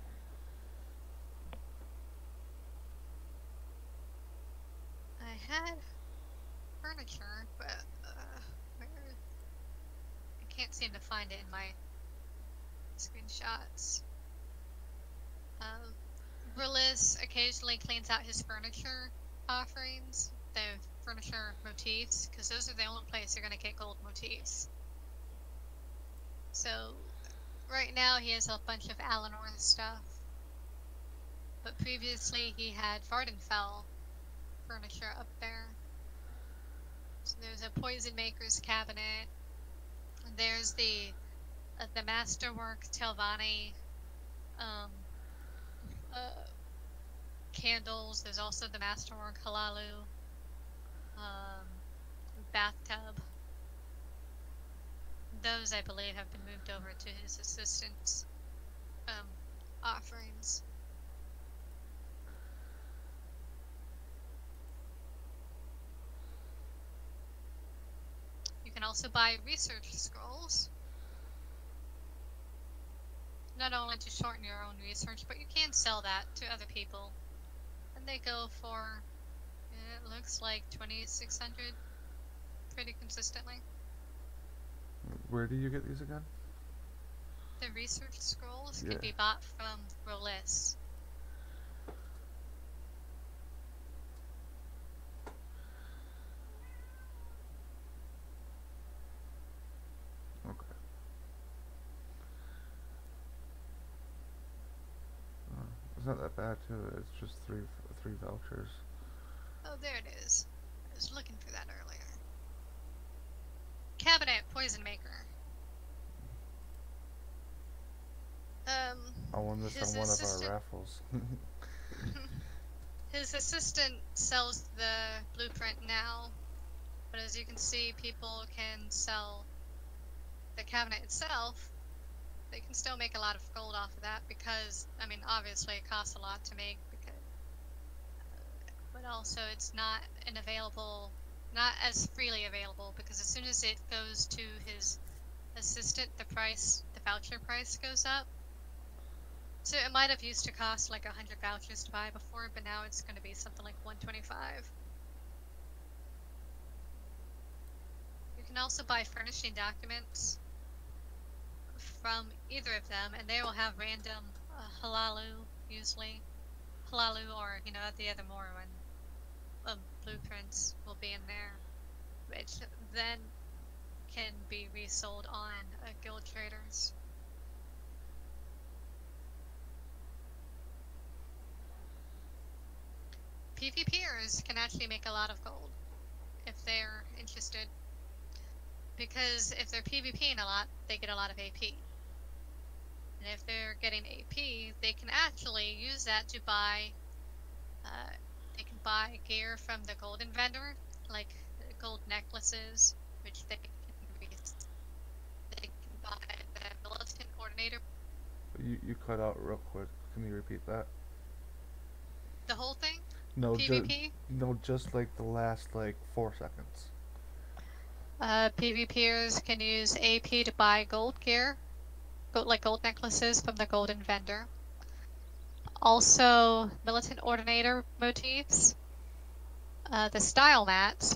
I had furniture, but where? I can't seem to find it in my screenshots. Rillis occasionally cleans out his furniture offerings, the furniture motifs, because those are the only place you're going to get gold motifs. So right now he has a bunch of Alanor stuff, but previously he had Vardenfell furniture up there. So there's a poison maker's cabinet, and there's the masterwork Telvanni candles. There's also the masterwork Halalu bathtub. Those, I believe, have been moved over to his assistant's offerings. You can also buy research scrolls, not only to shorten your own research, but you can sell that to other people. And they go for, it looks like 2,600 pretty consistently. Where do you get these again? The research scrolls Yeah. can be bought from Rolis. Okay. It's not that bad too. It's just three vouchers. Oh, there it is. I was looking for that earlier. Cabinet Poison Maker. I won this on one of our raffles. His assistant sells the blueprint now, but as you can see, people can sell the cabinet itself. They can still make a lot of gold off of that because, I mean, obviously it costs a lot to make, but also it's not as freely available, because as soon as it goes to his assistant, the voucher price goes up. So it might have used to cost like 100 vouchers to buy before, but now it's going to be something like 125. You can also buy furnishing documents from either of them, and they will have random Halalu, usually. Halalu, or, the other Morrowind blueprints will be in there, which then can be resold on guild traders. PvPers can actually make a lot of gold if they're interested, because if they're PvPing a lot, they get a lot of AP. And if they're getting AP, they can actually use that to buy, they can buy gear from the golden vendor, like gold necklaces, which they can buy the militant coordinator. You cut out real quick. Can you repeat that? The whole thing? No, PvP? just like the last 4 seconds. PvPers can use AP to buy gold gear, like gold necklaces from the golden vendor. Also, militant ordinator motifs, the style mats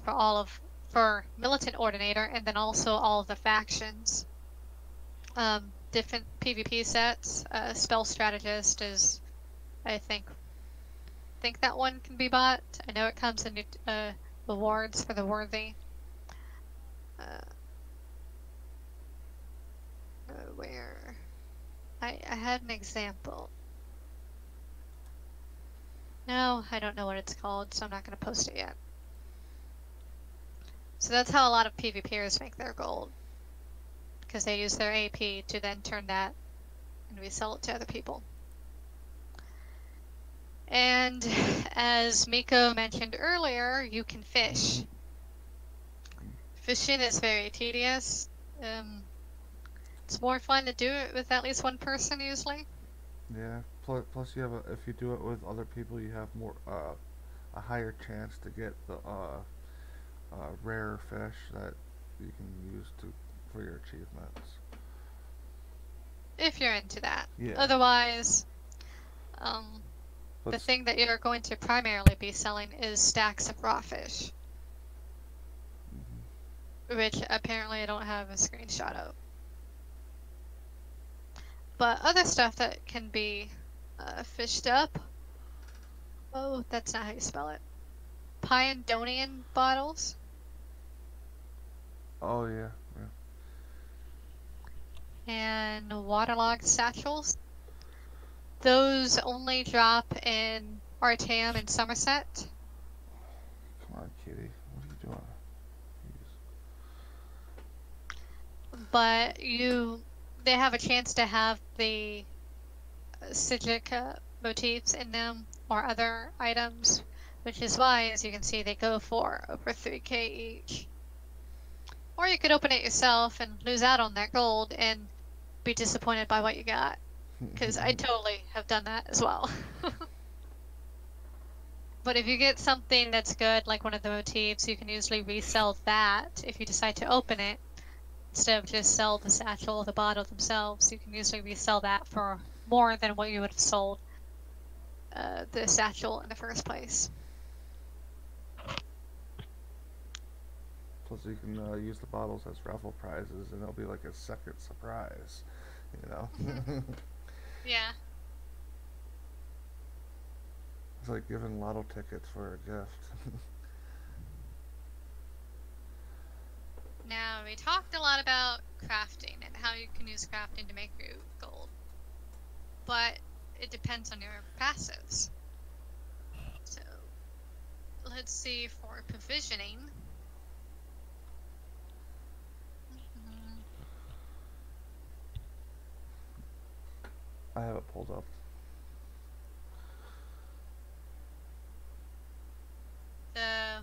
for militant ordinator, and then also all of the factions. different PvP sets. Spell Strategist is, I think that one can be bought. I know it comes in rewards for the worthy. Where I had an example. No, I don't know what it's called, so I'm not going to post it yet. So that's how a lot of PvPers make their gold, because they use their AP to then turn that and resell it to other people. And as Miko mentioned earlier, you can fish. Fishing is very tedious. It's more fun to do it with at least one person usually. Yeah. Plus, you have if you do it with other people, you have more a higher chance to get the rare fish that you can use for your achievements. If you're into that. Yeah. Otherwise, the But thing that you're going to primarily be selling is stacks of raw fish, which apparently I don't have a screenshot of. But other stuff that can be fished up. Oh, that's not how you spell it. Pyandonian bottles. oh yeah, yeah. And waterlogged satchels. Those only drop in Artam and Somerset. Come on, kitty. What are you doing? But they have a chance to have the Sigic motifs in them or other items, which is why, as you can see, they go for over 3k each. Or you could open it yourself and lose out on that gold and be disappointed by what you got, because I totally have done that as well. But if you get something that's good, like one of the motifs, you can usually resell that if you decide to open it. Instead of just sell the satchel or the bottle themselves, you can usually resell that for more than what you would have sold the satchel in the first place. Plus, you can use the bottles as raffle prizes, and it'll be like a second surprise. You know. Yeah. It's like giving lotto tickets for a gift. Now, we talked a lot about crafting and how you can use crafting to make your gold. But it depends on your passives. So, let's see for provisioning. I have it pulled up. The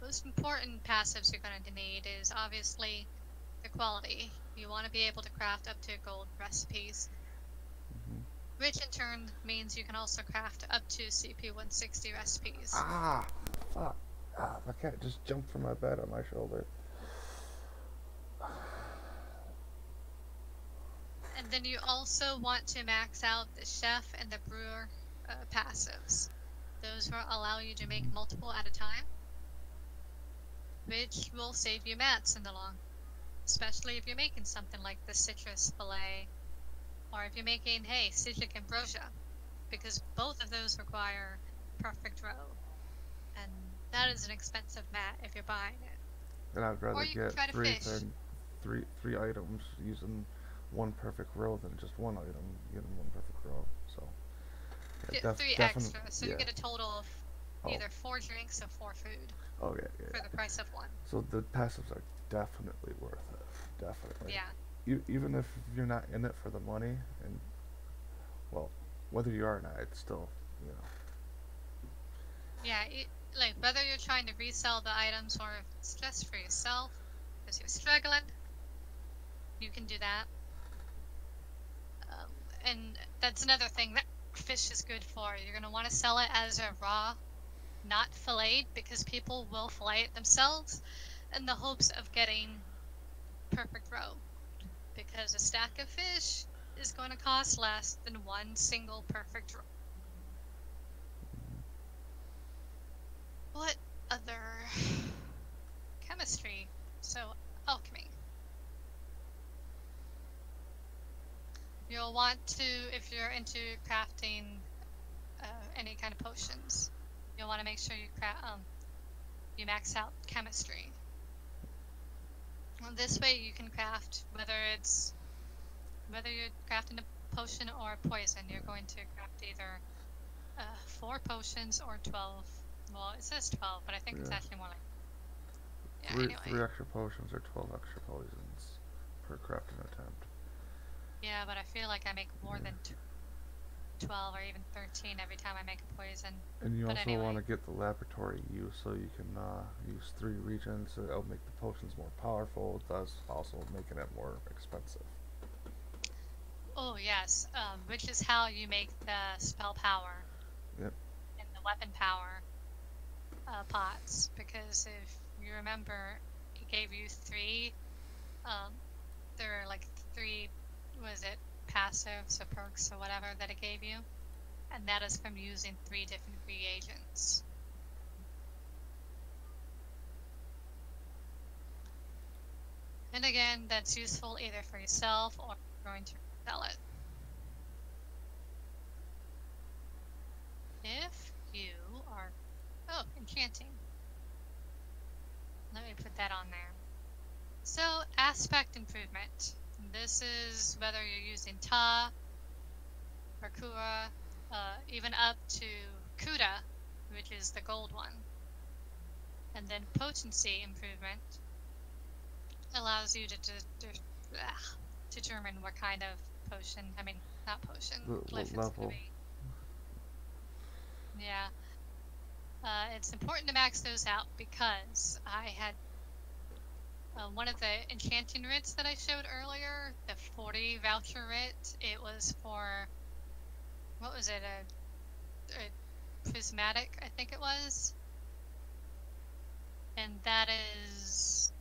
most important passives you're going to need is obviously the quality. You want to be able to craft up to gold recipes, which in turn means you can also craft up to CP160 recipes. Ah, fuck. Ah, my cat just jumped from my bed on my shoulder. And then you also want to max out the chef and the brewer passives. Those will allow you to make multiple at a time, which will save you mats in the long, especially if you're making something like the citrus fillet, or if you're making, hey, Sigic ambrosia, because both of those require perfect row, and that is an expensive mat if you're buying it. And I'd rather Or you can get try to fish. three items using one perfect row than just one item getting one perfect row. So yeah, Get three extra, so you get a total of either 4 drinks or 4 food. Oh yeah, for the price of one. So the passives are definitely worth it. Definitely. Yeah. Even if you're not in it for the money, and well, whether you are or not, it's still, you know. Yeah, like whether you're trying to resell the items or if it's just for yourself, because you're struggling, you can do that. And that's another thing that fish is good for. You're going to want to sell it as a raw, not filleted, because people will fillet it themselves in the hopes of getting perfect roe. Because a stack of fish is going to cost less than one single perfect roe. What other chemistry? So, alchemy. you'll want to, if you're into crafting any kind of potions, you'll want to make sure you max out chemistry. Well, this way you can craft whether you're crafting a potion or a poison. You're going to craft either 4 potions or 12. Well, it says 12, but I think it's Yeah. actually more like Three extra potions or 12 extra poisons per crafting attempt. Yeah, but I feel like I make more than 12 or even 13 every time I make a poison. And you But also anyway. want to get the laboratory use, so you can use 3 regions. So it'll make the potions more powerful, thus also making it more expensive. Oh yes, which is how you make the spell power. Yep. And the weapon power pots, because if you remember, it gave you 3. There were like 3. Was it passives or perks or whatever that it gave you? And that is from using 3 different reagents. And again, that's useful either for yourself or if you're going to sell it. If you are... Oh, enchanting. Let me put that on there. So, aspect improvement. This is whether you're using Ta, or Kura, even up to Kuda, which is the gold one. And then potency improvement allows you to determine what kind of potion, I mean, not potion, glyph it's going to be. Yeah. It's important to max those out because I had one of the enchanting writs that I showed earlier, the 40 voucher writ. It was for, what was it, a prismatic, I think it was. And that is,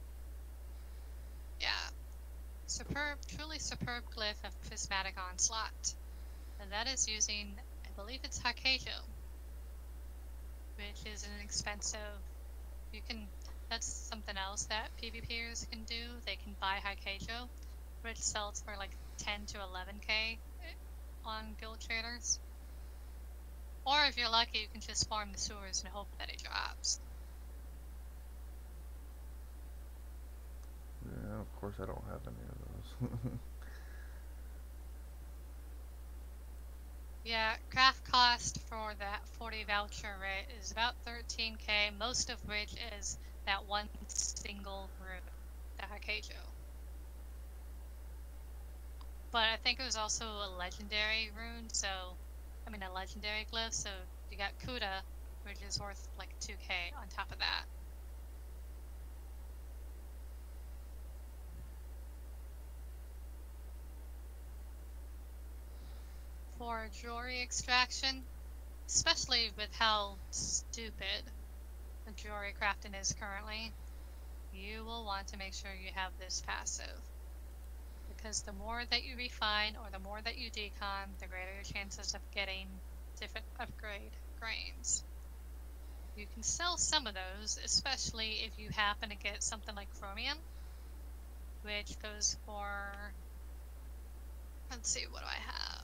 yeah, superb, truly superb glyph of prismatic onslaught. And that is using, I believe it's Hakejo, which is an expensive, that's something else that PvPers can do. They can buy Hakejo, which sells for like 10 to 11k on guild traders. Or if you're lucky, you can just farm the sewers and hope that it drops. Yeah, of course I don't have any of those. Yeah, craft cost for that 40 voucher rate is about 13k, most of which is that one single rune, the Hakejo. But I think it was also a legendary rune, a legendary glyph, so you got Kuda, which is worth like 2k on top of that. For jewelry extraction, especially with how stupid the jewelry crafting is currently, you will want to make sure you have this passive. Because the more that you refine or the more that you decon, the greater your chances of getting different upgrade grains. You can sell some of those, especially if you happen to get something like chromium, which goes for, let's see, what do I have?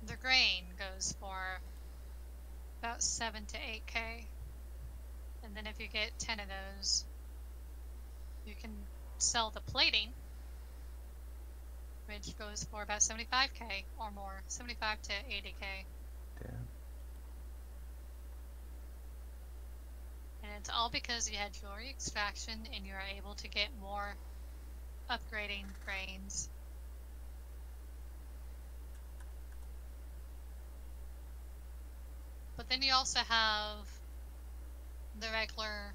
The grain goes for about 7 to 8k. And then if you get 10 of those, you can sell the plating, which goes for about 75k or more, 75 to 80k. Damn. And it's all because you had jewelry extraction and you're able to get more upgrading grains. But then you also have the regular,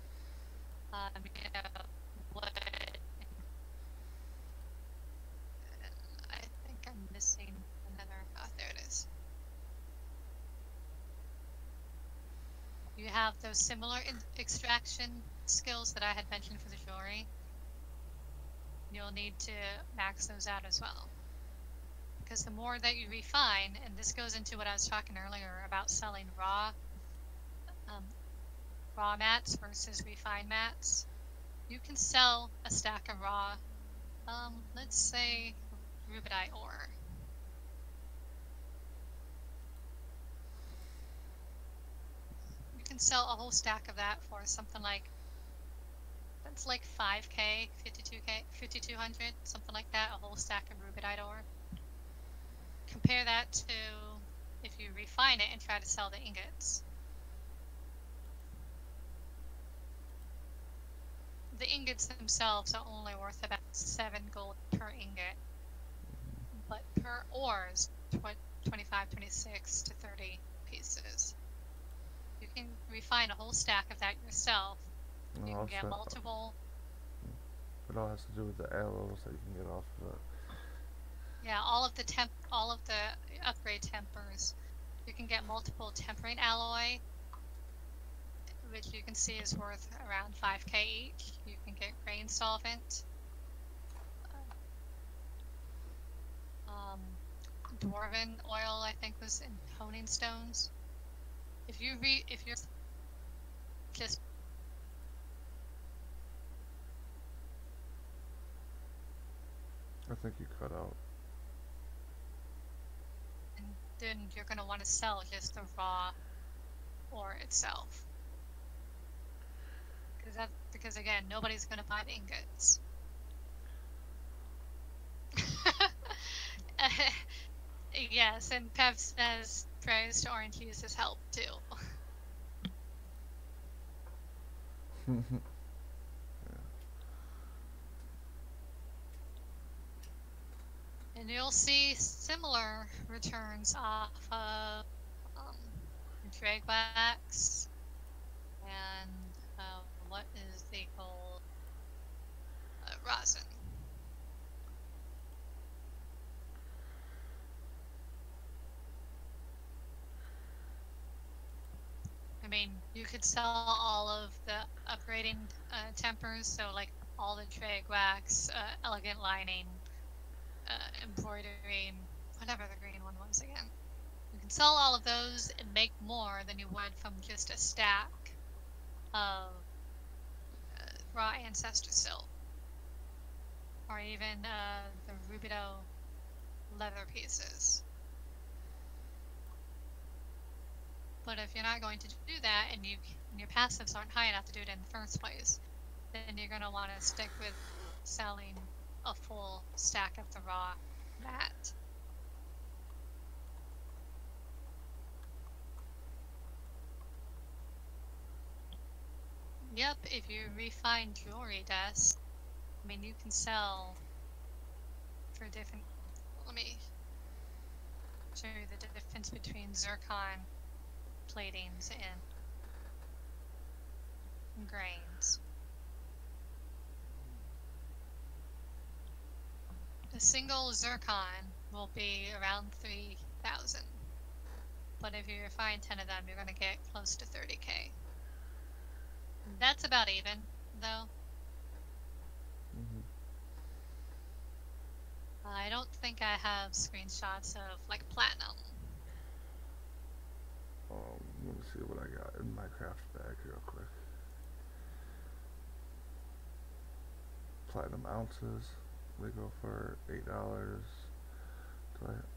wood. I think I'm missing another. Oh, there it is. You have those similar extraction skills that I had mentioned for the jewelry. You'll need to max those out as well. Because the more that you refine, and this goes into what I was talking earlier about selling raw mats versus refined mats. You can sell a stack of raw Let's say rubidite ore. You can sell a whole stack of that for something like, that's like 5k, 52k, 5200, something like that, a whole stack of rubidite ore. Compare that to if you refine it and try to sell the ingots. The ingots themselves are only worth about 7 gold per ingot, but per ore is 25, 26 to 30 pieces. You can refine a whole stack of that yourself. You can get multiple. It all has to do with the aloes that you can get off of it. Yeah, all of the upgrade tempers. You can get multiple tempering alloy, which you can see is worth around 5k each. You can get grain solvent. Dwarven oil, I think, was in honing stones. If you're just, I think you cut out. then you're gonna want to sell just the raw ore itself. Because again, nobody's gonna buy the ingots. Yes, and Pev says praise to orange juice's help too. And you'll see similar returns off of drag wax and what is the gold rosin. I mean, you could sell all of the upgrading tempers, so like all the drag wax, elegant lining, embroidery, whatever the green one was again. You can sell all of those and make more than you would from just a stack of raw ancestor silk, or even the rubido leather pieces. But if you're not going to do that, and your passives aren't high enough to do it in the first place, then you're going to want to stick with selling a full stack of the raw mat. Yep, if you refine jewelry dust, I mean, you can sell for different. Let me show you the difference between zircon platings and grains. A single zircon will be around 3,000, but if you refine 10 of them, you're going to get close to 30k. That's about even, though. I don't think I have screenshots of like platinum. Let me see what I got in my craft bag real quick. Platinum ounces, they go for $8.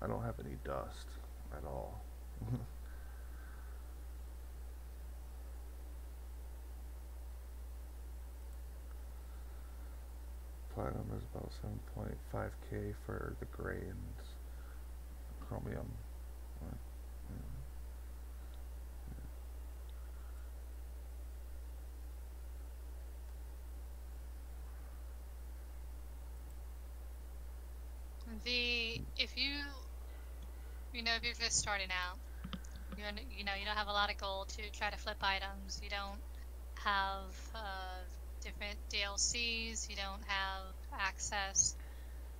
I don't have any dust at all. Platinum is about 7.5k for the grains. Chromium. If you're just starting out, you don't have a lot of gold to try to flip items. You don't have different DLCs. You don't have access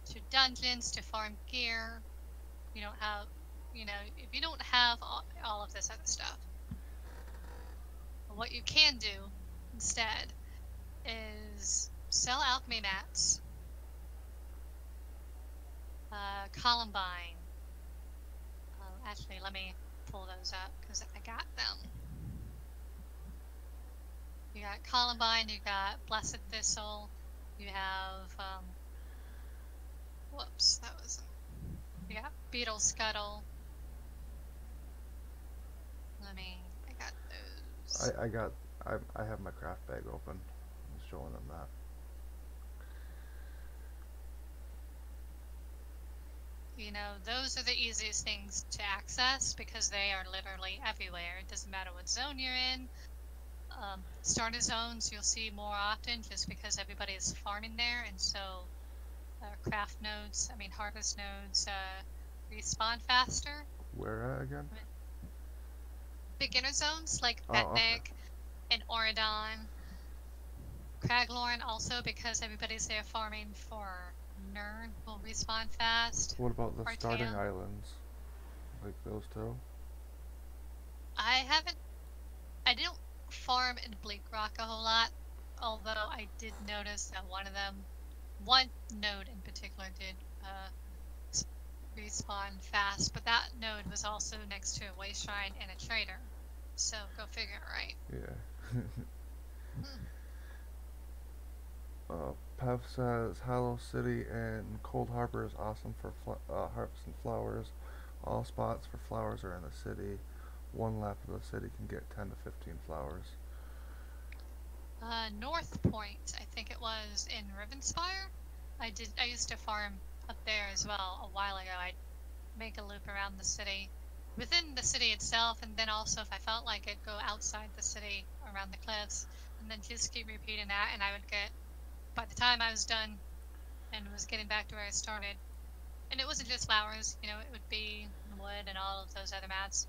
to dungeons to farm gear. You don't have, if you don't have all of this other stuff, what you can do instead is sell alchemy mats, Columbine. Actually, let me pull those up because I got them. You got Columbine, you got Blessed Thistle, you have Whoops, that wasn't. Yeah, beetle scuttle. I got those. I got I have my craft bag open. I'm showing them that. You know, those are the easiest things to access because they are literally everywhere. It doesn't matter what zone you're in. Starter zones you'll see more often just because everybody's farming there, and so craft nodes, harvest nodes, respawn faster. Where at again? I mean, beginner zones like Oh, okay. Betnik and Oridon. Craglorn also because everybody's there farming for Nern will respawn fast. What about the starting Artea. islands? Like those two? I haven't. I didn't farm in Bleak Rock a whole lot, although I did notice that one node in particular, did respawn fast, but that node was also next to a way shrine and a trader. So go figure, right? Yeah. Hmm. Pev says Hollow City and Cold Harbor is awesome for harvesting flowers. All spots for flowers are in the city. One lap of the city can get 10 to 15 flowers. North Point, I think it was in Rivenspire. I used to farm up there as well a while ago. I'd make a loop around the city, within the city itself, and then also if I felt like it, go outside the city around the cliffs, and then just keep repeating that. And I would get, by the time I was done and was getting back to where I started, and it wasn't just flowers, you know, it would be wood and all of those other mats.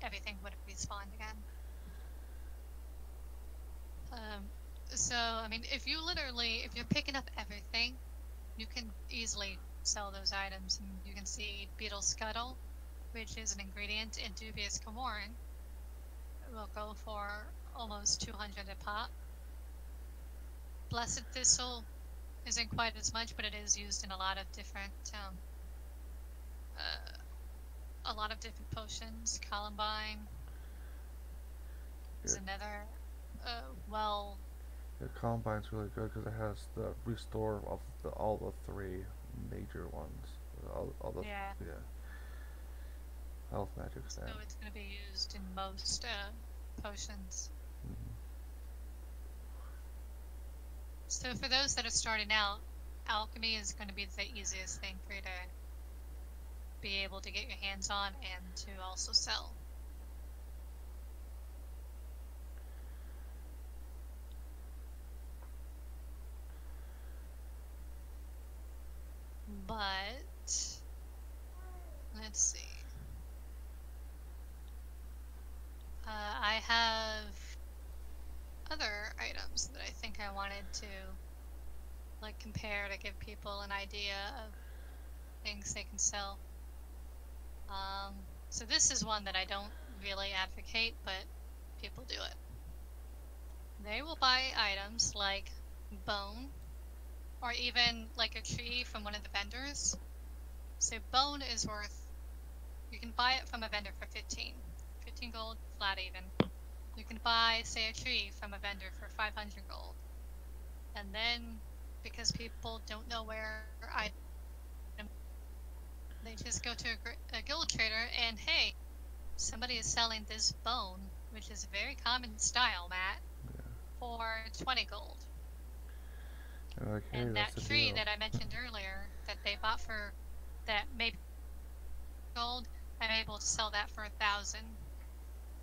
Everything would have respawned again. So, if you're picking up everything, you can easily sell those items. And you can see Beetle Scuttle, which is an ingredient in Dubious Camoran. It will go for almost 200 a pop. Blessed Thistle isn't quite as much, but it is used in a lot of different potions. Columbine is Yeah. another Yeah, Columbine's really good because it has the restore of all the three major ones. All the yeah. yeah health magic So stat. it's going to be used in most potions. Mm-hmm. So for those that are starting out, alchemy is going to be the easiest thing for you to be able to get your hands on and to also sell. But let's see. I have other items that I think I wanted to compare to give people an idea of things they can sell. So this is one that I don't really advocate, but people do it. They will buy items like bone, or even like a tree from one of the vendors. So bone is worth, you can buy it from a vendor for 15 gold, flat even. You can buy, say, a tree from a vendor for 500 gold. And then, because people don't know where items, they just go to a guild trader and, hey, somebody is selling this bone, which is a very common style, Matt, Yeah. for 20 gold. And like, hey, And that's that the tree deal. that I mentioned earlier that they bought for that maybe gold, I'm able to sell that for 1,000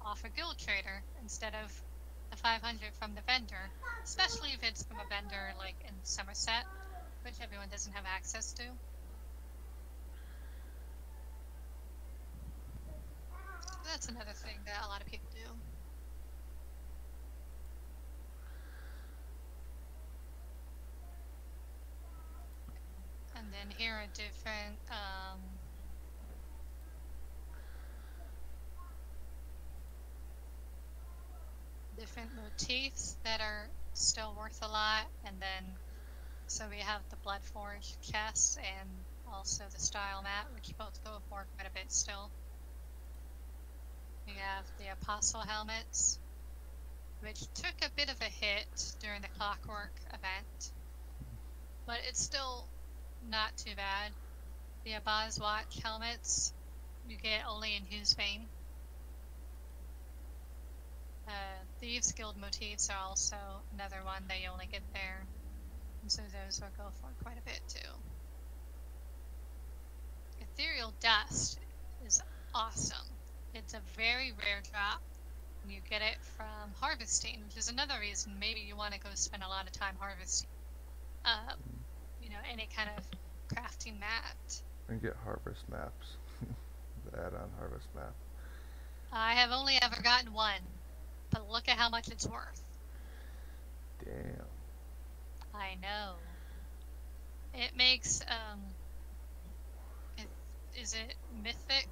off a guild trader instead of the 500 from the vendor, especially if it's from a vendor like in Somerset, which everyone doesn't have access to. That's another thing that a lot of people do. And then here are different motifs that are still worth a lot. And then, so we have the Bloodforged chests and also the style mat, which both go for quite a bit still. We have the Apostle helmets, which took a bit of a hit during the Clockwork event, but it's still not too bad. The Abaz watch helmets you get only in Husbane. Thieves Guild motifs are also another one that you only get there. And so those will go for quite a bit too. Ethereal Dust is awesome. It's a very rare drop. And you get it from harvesting, which is another reason maybe you want to go spend a lot of time harvesting. Any kind of crafting mat. And get harvest maps. The add-on harvest map. I have only ever gotten one, but look at how much it's worth. Damn. I know. It makes is it mythic?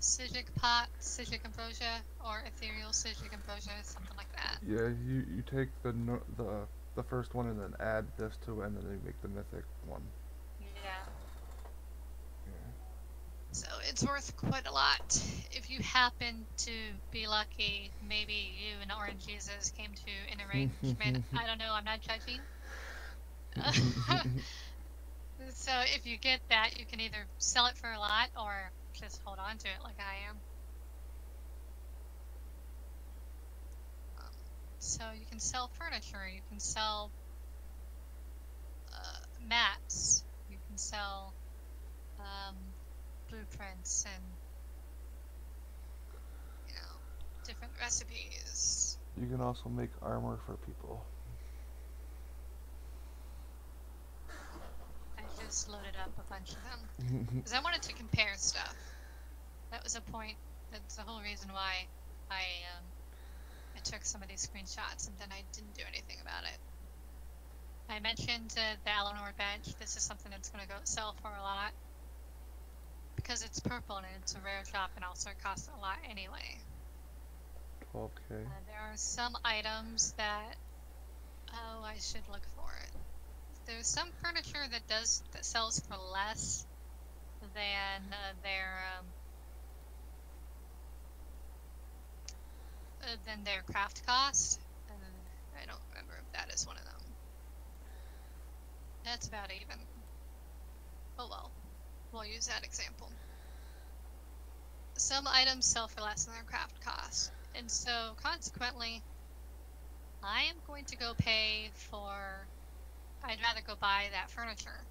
Sigic pot, Sigic ambrosia, or ethereal Sigic ambrosia, something like that. Yeah, you take the first one and then add this to it, and then you make the mythic one. Yeah. Yeah. So it's worth quite a lot. If you happen to be lucky, maybe you and Orange Jesus came to an arrangement. I don't know, I'm not judging. So if you get that, you can either sell it for a lot or just hold on to it like I am. So you can sell furniture, you can sell mats, you can sell blueprints and different recipes. You can also make armor for people. I just loaded up a bunch of them because I wanted to compare stuff. That was a point. That's the whole reason why I took some of these screenshots and then I didn't do anything about it. I mentioned the Alanor bench. This is something that's going to go sell for a lot because it's purple and it's a rare drop, and also it costs a lot anyway. Okay. There are some items that I should look for it. There's some furniture that sells for less than their craft cost. I don't remember if that is one of them. That's about even. Oh well, we'll use that example. Some items sell for less than their craft cost, and so consequently, I am going to go pay for. I'd rather go buy that furniture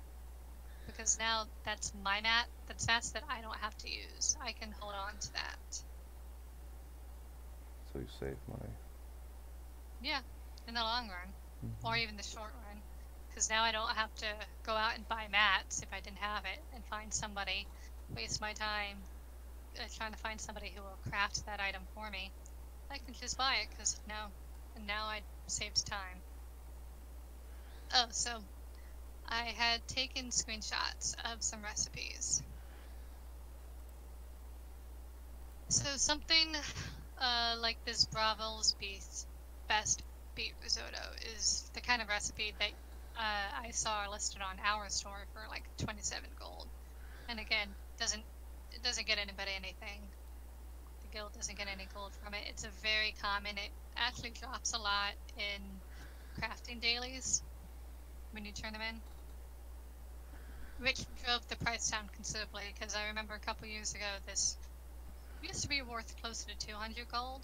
because now that's my mat. That's mats that I don't have to use. I can hold on to that. So you save money. Yeah, in the long run, or even the short run, because now I don't have to go out and buy mats if I didn't have it and find somebody, waste my time trying to find somebody who will craft that item for me. I can just buy it because now I saved time. Oh, so I had taken screenshots of some recipes. So something like this Bravo's best beet risotto is the kind of recipe that I saw listed on our store for like 27 gold. And again, it doesn't get anybody anything. The guild doesn't get any gold from it. It's a very common. It actually drops a lot in crafting dailies when you turn them in, which drove the price down considerably because I remember a couple years ago this used to be worth closer to 200 gold.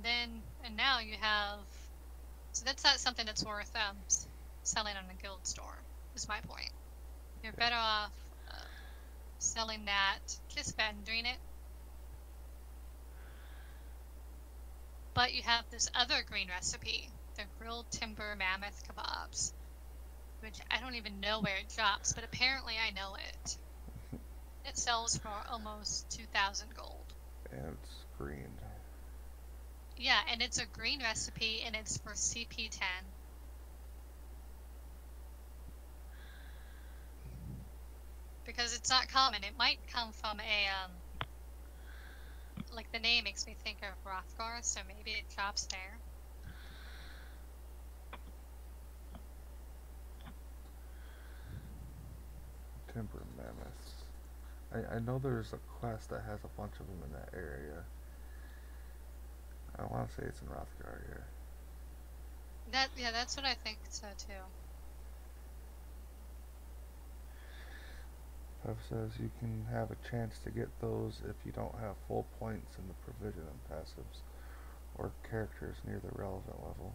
And now you have, so that's not something that's worth selling on a guild store, is my point. You're better off selling that, just vending it. But you have this other green recipe, the grilled timber mammoth kebabs, which I don't even know where it drops, but apparently I know it. It sells for almost 2,000 gold. And it's green. Yeah, and it's a green recipe, and it's for CP10. Because it's not common. It might come from a, like the name makes me think of Rothgar, so maybe it drops there. Timber mammoths. I know there's a quest that has a bunch of them in that area. I want to say it's in Rothgar, yeah. That's what I think so too. Puff says you can have a chance to get those if you don't have full points in the provision and passives or characters near the relevant level.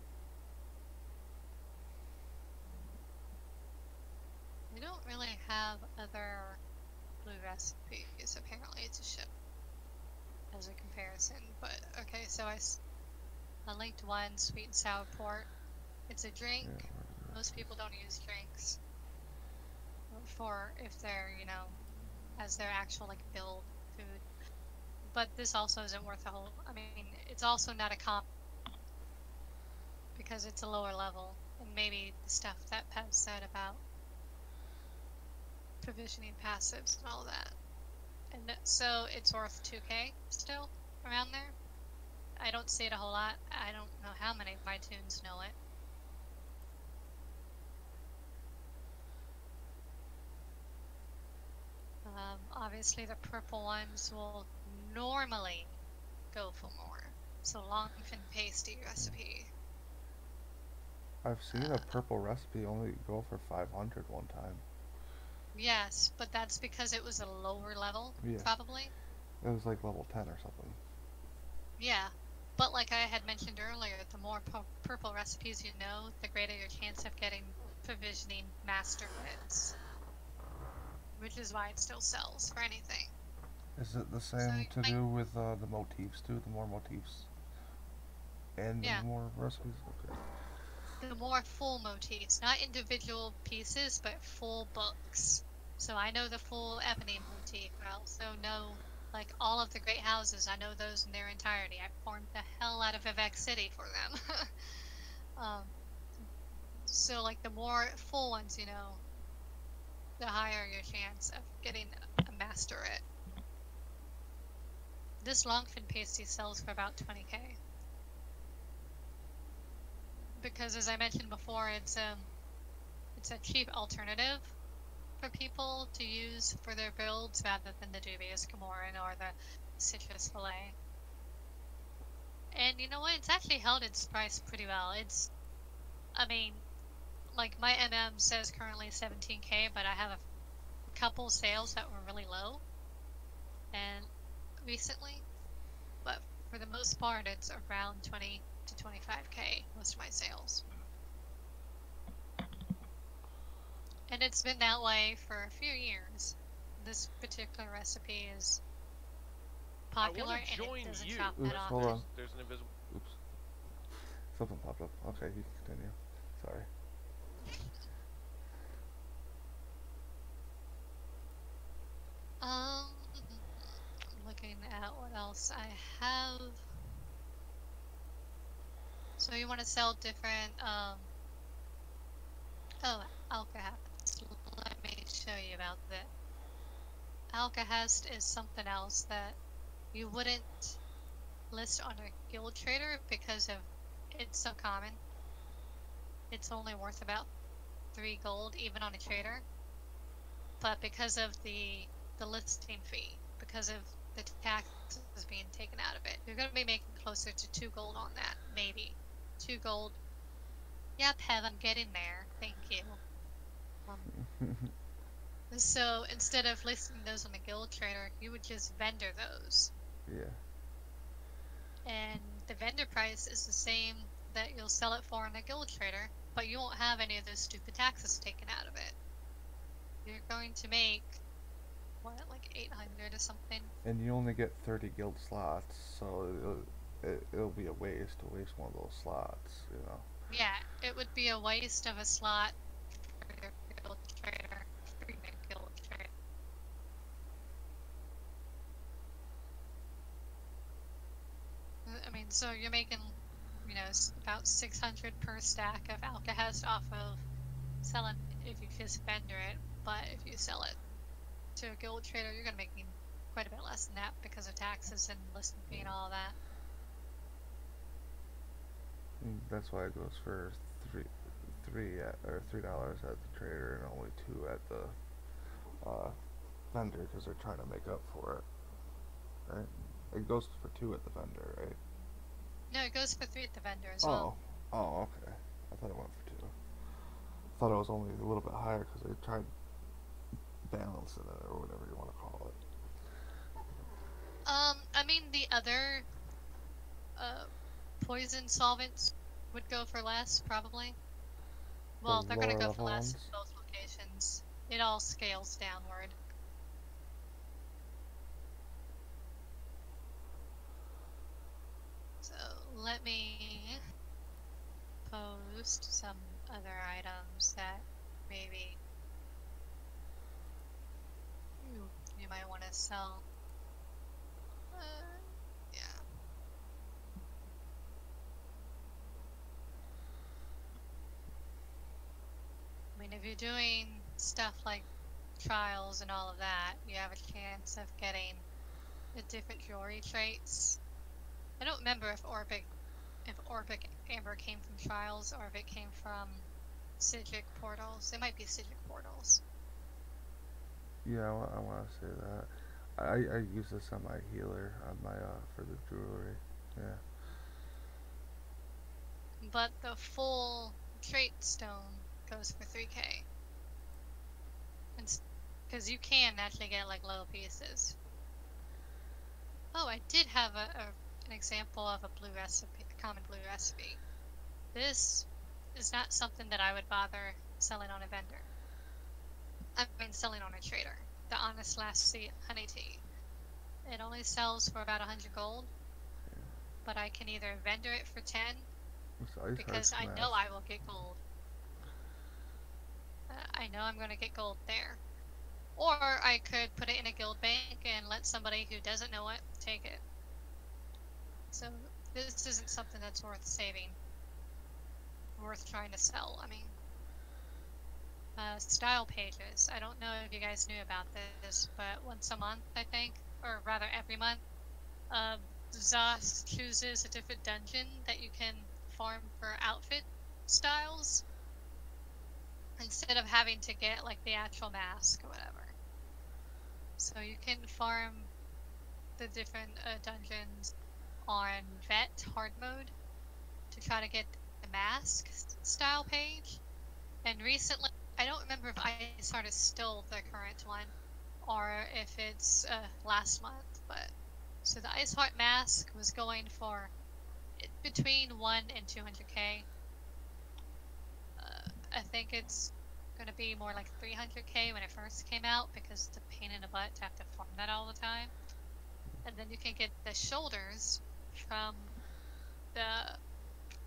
We don't really have other blue recipes apparently to show as a comparison, but okay, so I linked one, sweet and sour pork. It's a drink. Yeah, Most people don't use drinks for if they're, as their actual like build food. But this also isn't worth a whole. I mean, it's also not a comp because it's a lower level, and maybe the stuff that Pep said about provisioning passives and all that. And so it's worth 2K still around there. I don't see it a whole lot. I don't know how many of my tunes know it. Obviously, the purple ones will normally go for more. So longfin pasty recipe. I've seen a purple recipe only go for 500 one time. Yes, but that's because it was a lower level, Yeah, probably. it was like level 10 or something. Yeah, but like I had mentioned earlier, the more purple recipes you know, the greater your chance of getting provisioning master wins, which is why it still sells for anything. Is it the So same to do with the motifs too? The more motifs and the yeah, more recipes? Okay. the more full motifs, not individual pieces, but full books. So I know the full ebony motif. I also know like all of the great houses. I know those in their entirety. I formed the hell out of Vivek City for them. um, so like the more full ones you know, the higher your chance of getting a master it. This longfin pasty sells for about 20K. Because as I mentioned before, it's a cheap alternative for people to use for their builds rather than the dubious Camoran or the citrus fillet. And you know what? It's actually held its price pretty well. I mean, like my MM says currently 17K, but I have a couple sales that were really low and recently. But for the most part, it's around 20 to 25K, most of my sales. And it's been that way for a few years. This particular recipe is popular and it doesn't shop that Oops, hold often. on. There's an invisible. Oops. Something popped up. Okay, you can continue. Sorry. Um, looking at what else I have. So you want to sell different, oh, Alkahest. Let me show you about that. Alkahest is something else that you wouldn't list on a guild trader because of it's so common. It's only worth about 3 gold even on a trader. But because of the listing fee, because of the taxes being taken out of it, you're going to be making closer to 2 gold on that, maybe 2 gold. Yep, heaven, getting there. Thank you. Um, so instead of listing those on the guild trader, you would just vendor those, Yeah. and the vendor price is the same that you'll sell it for on a guild trader, but you won't have any of those stupid taxes taken out of it. You're going to make what, like 800 or something. And you only get 30 guild slots, so it'll be a waste to waste one of those slots, you know. Yeah, it would be a waste of a slot for your guild trader. For your guild trader. I mean, so you're making, about 600 per stack of Alkahest off of selling if you just vendor it. But if you sell it to a guild trader, you're gonna making quite a bit less than that because of taxes and listing fee and all that. And that's why it goes for $3 at the trader and only 2 at the vendor because they're trying to make up for it, right? It goes for 2 at the vendor, right? No, it goes for 3 at the vendor as Oh, well. oh, okay. I thought it went for 2. I thought it was only a little bit higher because they tried balancing it or whatever you want to call it. I mean the other uh poison solvents would go for less probably. The Well, they're gonna lower go for level less in ones. both locations. It all scales downward. So let me post some other items that maybe you might want to sell. Yeah. I mean, if you're doing stuff like trials and all of that, you have a chance of getting the different jewelry traits. I don't remember if Orbic Amber came from trials or if it came from Sigic portals. It might be Sigic portals. Yeah, I want to say that. I use this on my healer on my for the jewelry. Yeah. But the full trait stone goes for 3k. And because you can actually get like low pieces. Oh, I did have an example of a blue recipe, a common blue recipe. This is not something that I would bother selling on a vendor. I mean, selling on a trader. The Honest Lassie Honey Tea. It only sells for about 100 gold, but I can either vendor it for 10 This ice because heart's I know mask. I will get gold. I know I'm going to get gold there. Or I could put it in a guild bank and let somebody who doesn't know it take it. So this isn't something that's worth saving, worth trying to sell. I mean, style pages. I don't know if you guys knew about this, but once a month, I think, or rather every month, uh, Zos chooses a different dungeon that you can farm for outfit styles instead of having to get like the actual mask or whatever. So you can farm the different dungeons on vet hard mode to try to get the mask style page. And recently, I don't remember if Ice Heart is still the current one or if it's last month, but so the Ice Heart mask was going for between 1 and 200k. I think it's going to be more like 300k when it first came out because it's a pain in the butt to have to farm that all the time. And then you can get the shoulders from the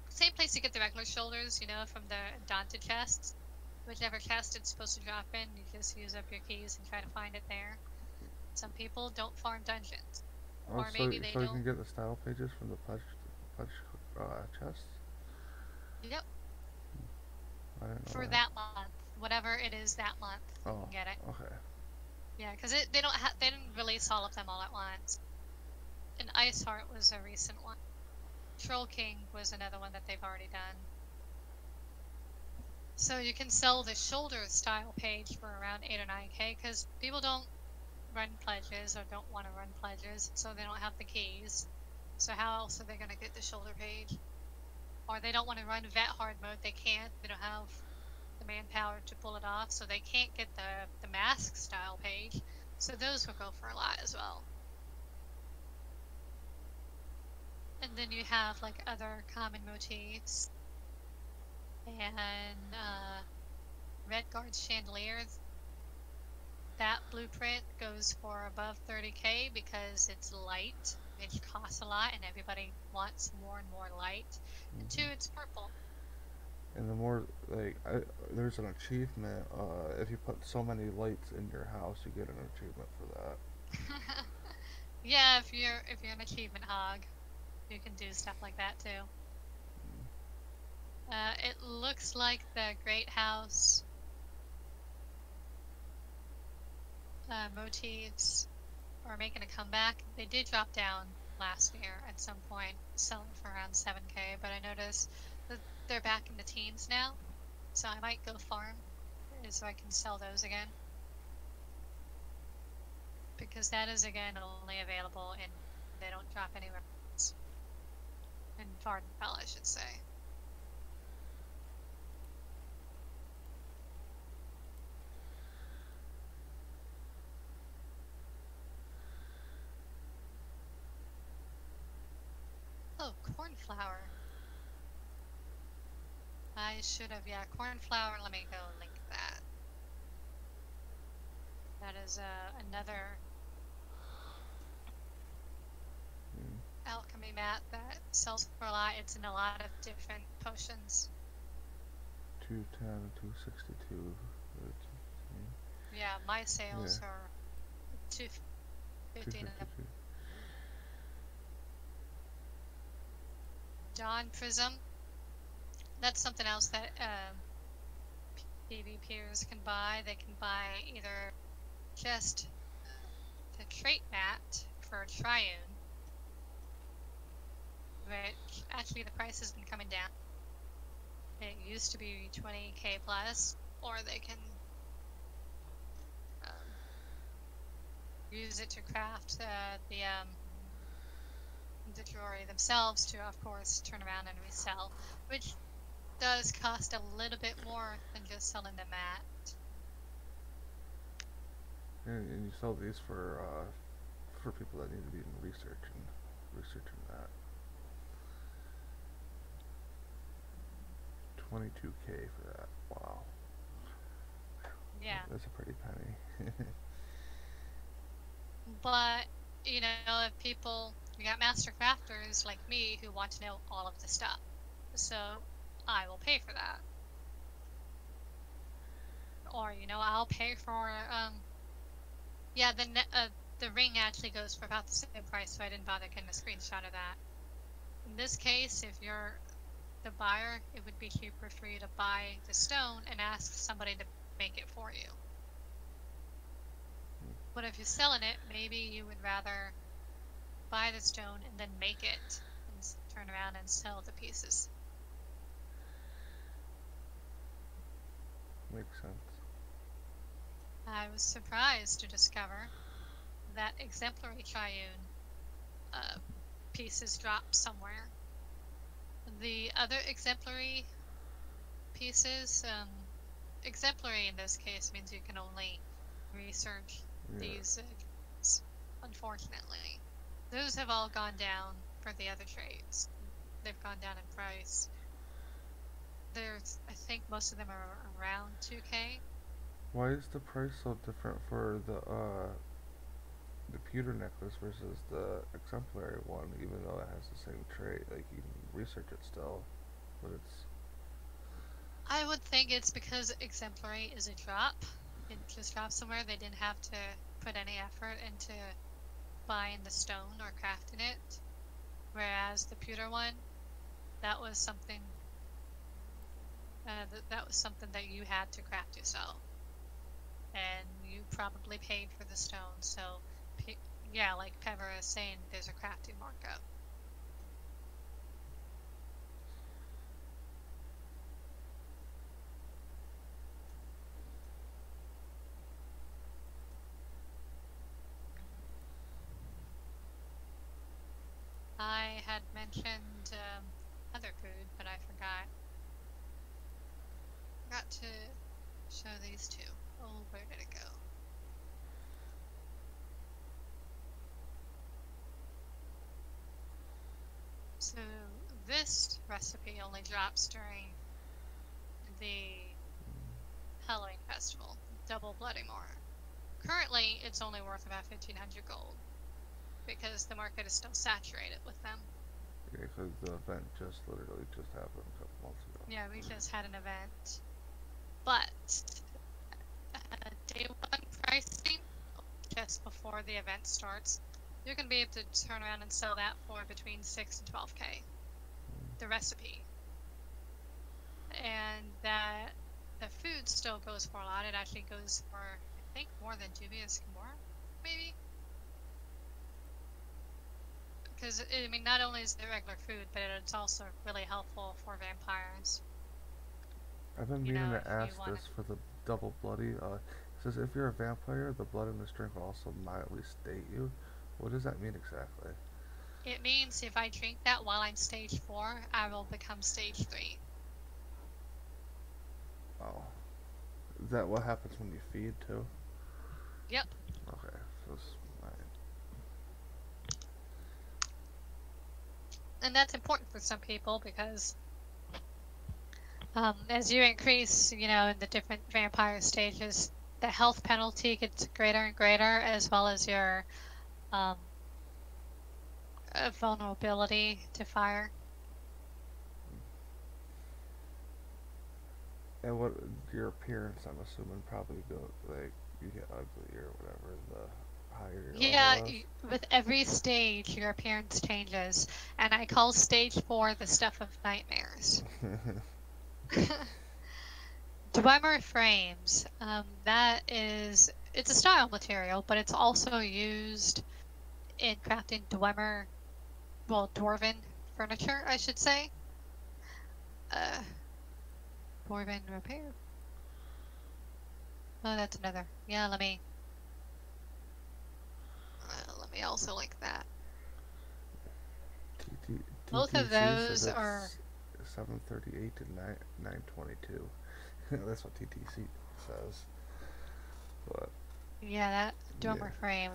same place you get the regular shoulders, from the Dante chests. Whichever chest it's supposed to drop in, you just use up your keys and try to find it there. Some people don't farm dungeons, Oh, or so maybe they so you can don't. get the style pages from the pledge chests. Yep, I didn't know for that. that month, whatever it is that month, you Oh, can get it. okay. Yeah, because they didn't release all of them all at once. And Iceheart was a recent one. Troll King was another one that they've already done. So you can sell the shoulder style page for around 8 or 9k because people don't run pledges or don't want to run pledges, so they don't have the keys. So how else are they going to get the shoulder page? Or they don't want to run vet hard mode. They can't. They don't have the manpower to pull it off, so they can't get the mask style page. So those will go for a lot as well. And then you have like other common motifs and Red Guard chandeliers. That blueprint goes for above 30k because it's light, which costs a lot, and everybody wants more and more light. And two, Hmm. it's purple. And the more there's an achievement. If you put so many lights in your house, you get an achievement for that. Yeah, if you're an achievement hog, you can do stuff like that too. It looks like the Great House motifs are making a comeback. They did drop down last year at some point, selling for around 7k, but I noticed that they're back in the teens now, so I might go farm so I can sell those again. Because that is again only available in they don't drop anywhere else. In Vardenfell, I should say. Oh, corn flour. I should have, yeah, corn flour. Let me go link that. That is another Mm. alchemy mat that sells for a lot. It's in a lot of different potions. 210, 262. Yeah, my Yeah, sales are 250 and up. 252. Dawn Prism. That's something else that PvPers can buy. They can buy either just the trait mat for Triune, which actually the price has been coming down. It used to be 20k plus, or they can um, use it to craft the jewelry themselves to, of course, turn around and resell, which does cost a little bit more than just selling the mat. And you sell these for people that need to be in researching that. 22k for that. Wow. Yeah, That's a pretty penny. but you know, if people, you got master crafters like me who want to know all of the stuff, so I will pay for that. Or you know, I'll pay for yeah, the ring actually goes for about the same price, so I didn't bother getting a screenshot of that. In this case, if you're the buyer, it would be cheaper for you to buy the stone and ask somebody to make it for you. But if you're selling it, maybe you would rather buy the stone and then make it and turn around and sell the pieces. Makes sense. I was surprised to discover that exemplary triune uh, pieces dropped somewhere. The other exemplary pieces, exemplary in this case means you can only research Yeah. these, unfortunately. Those have all gone down for the other trades. They've gone down in price. There's, I think most of them are around 2k. Why is the price so different for the pewter necklace versus the exemplary one, even though it has the same trait? Like, you can research it still, but it's... I would think it's because exemplary is a drop. It just dropped somewhere. They didn't have to put any effort into buying the stone or crafting it. Whereas the pewter one, that was something that was something that you had to craft yourself, and you probably paid for the stone. So, yeah, like Pevra is saying, there's a crafting markup. I had mentioned other food, but I forgot. Forgot to show these two. Oh, where did it go? So this recipe only drops during the Halloween festival, double Bloody Moor. Currently, it's only worth about 1,500 gold because the market is still saturated with them. Yeah, because the event literally just happened a couple months ago. Yeah, we just had an event, but day one pricing, just before the event starts, you're going to be able to turn around and sell that for between 6 and 12k. The recipe. And that the food still goes for a lot. It actually goes for, I think, more than dubious more, maybe. Because I mean, not only is it regular food, but it's also really helpful for vampires. I've been You meaning know, to if you ask want this for the double bloody. It says if you're a vampire, the blood in this drink will also mildly state you. What does that mean exactly? it means if I drink that while I'm stage 4, I will become stage 3. Oh, is that what happens when you feed too? Yep. Okay, so it's, right. And that's important for some people because as you increase, in the different vampire stages, the health penalty gets greater and greater, as well as your um, vulnerability to fire. And what your appearance? I'm assuming probably go like you get ugly or whatever the higher your Yeah, level is. with every stage, your appearance changes, and I call stage 4 the stuff of nightmares. Dwemer frames. It's a style material, but it's also used in crafting dwarven furniture, I should say. Uh, dwarven repair. Oh, that's another. Yeah, let me also link that. Both of TTC says those are. it's 738 to 922. That's what TTC says. But Yeah, that yeah, Dwemer frame.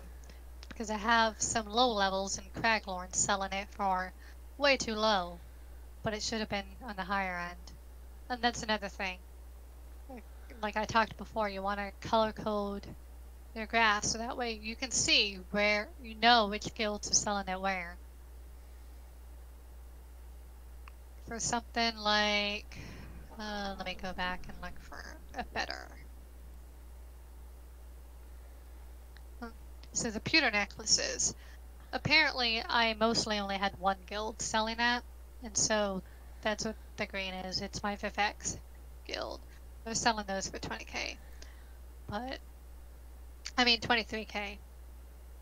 Because I have some low levels in Craglorn selling it for way too low, but it should have been on the higher end. And that's another thing. Like I talked before, you want to color code your graphs so that way you can see where you know which guilds are selling it where. For something like, let me go back and look for a better. So the pewter necklaces. Apparently, I mostly only had one guild selling that, and so that's what the green is. It's my Vivek's guild. They're selling those for 20k, but I mean 23k.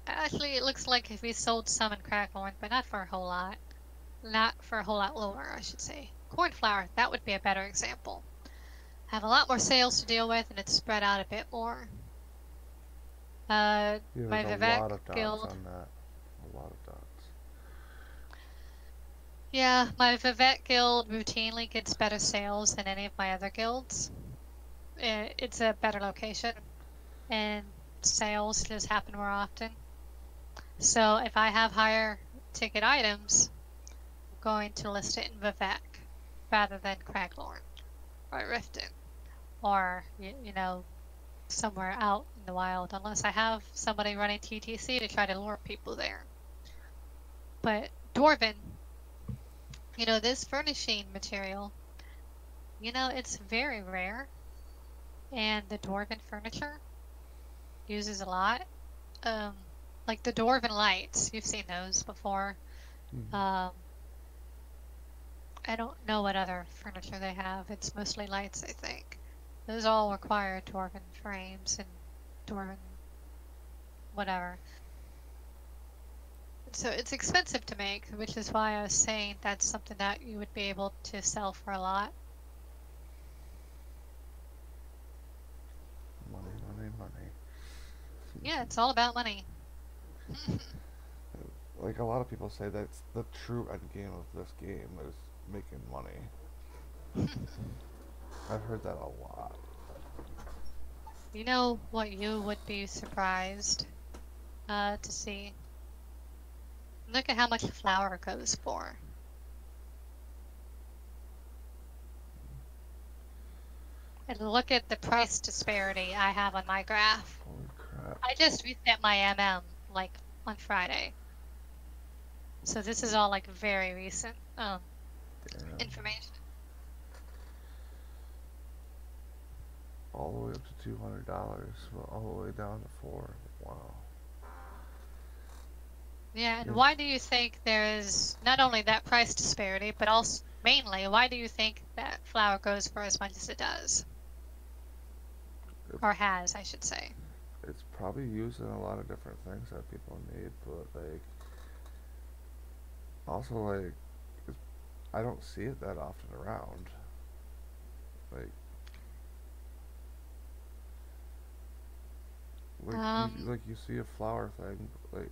Actually, it looks like if we sold some in Crackhorn, but not for a whole lot. Not for a whole lot lower, I should say. Cornflower, that would be a better example. Have a lot more sales to deal with, and it's spread out a bit more. yeah, My there's a Vivek lot of dots guild. on that. A lot of dots. Yeah, my Vivek guild routinely gets better sales than any of my other guilds. It's a better location, and sales just happen more often. So if I have higher ticket items, I'm going to list it in Vivek rather than Craglorn or Riften or, somewhere out in the wild, unless I have somebody running TTC to try to lure people there. But Dwarven, this furnishing material, it's very rare, and the Dwarven furniture uses a lot. Um, like the Dwarven lights, you've seen those before. Mm-hmm. I don't know what other furniture they have. It's mostly lights, I think. Those all require Dwarven frames and Dwarven whatever. So it's expensive to make, which is why I was saying that's something that you would be able to sell for a lot. Money, money, money. Yeah, it's all about money. Like a lot of people say, that's the true end game of this game is making money. I've heard that a lot. You know what you would be surprised to see? Look at how much flour goes for. And look at the price disparity I have on my graph. Holy crap. I just reset my MM like on Friday. So this is all like very recent Damn. information. All the way up to $200, but all the way down to 4. Wow. Yeah, and Yeah. why do you think there is not only that price disparity, but also mainly why do you think that flour goes for as much as it does? Or has, I should say. It's probably used in a lot of different things that people need, but like also like I don't see it that often around. Like you see a flower thing, like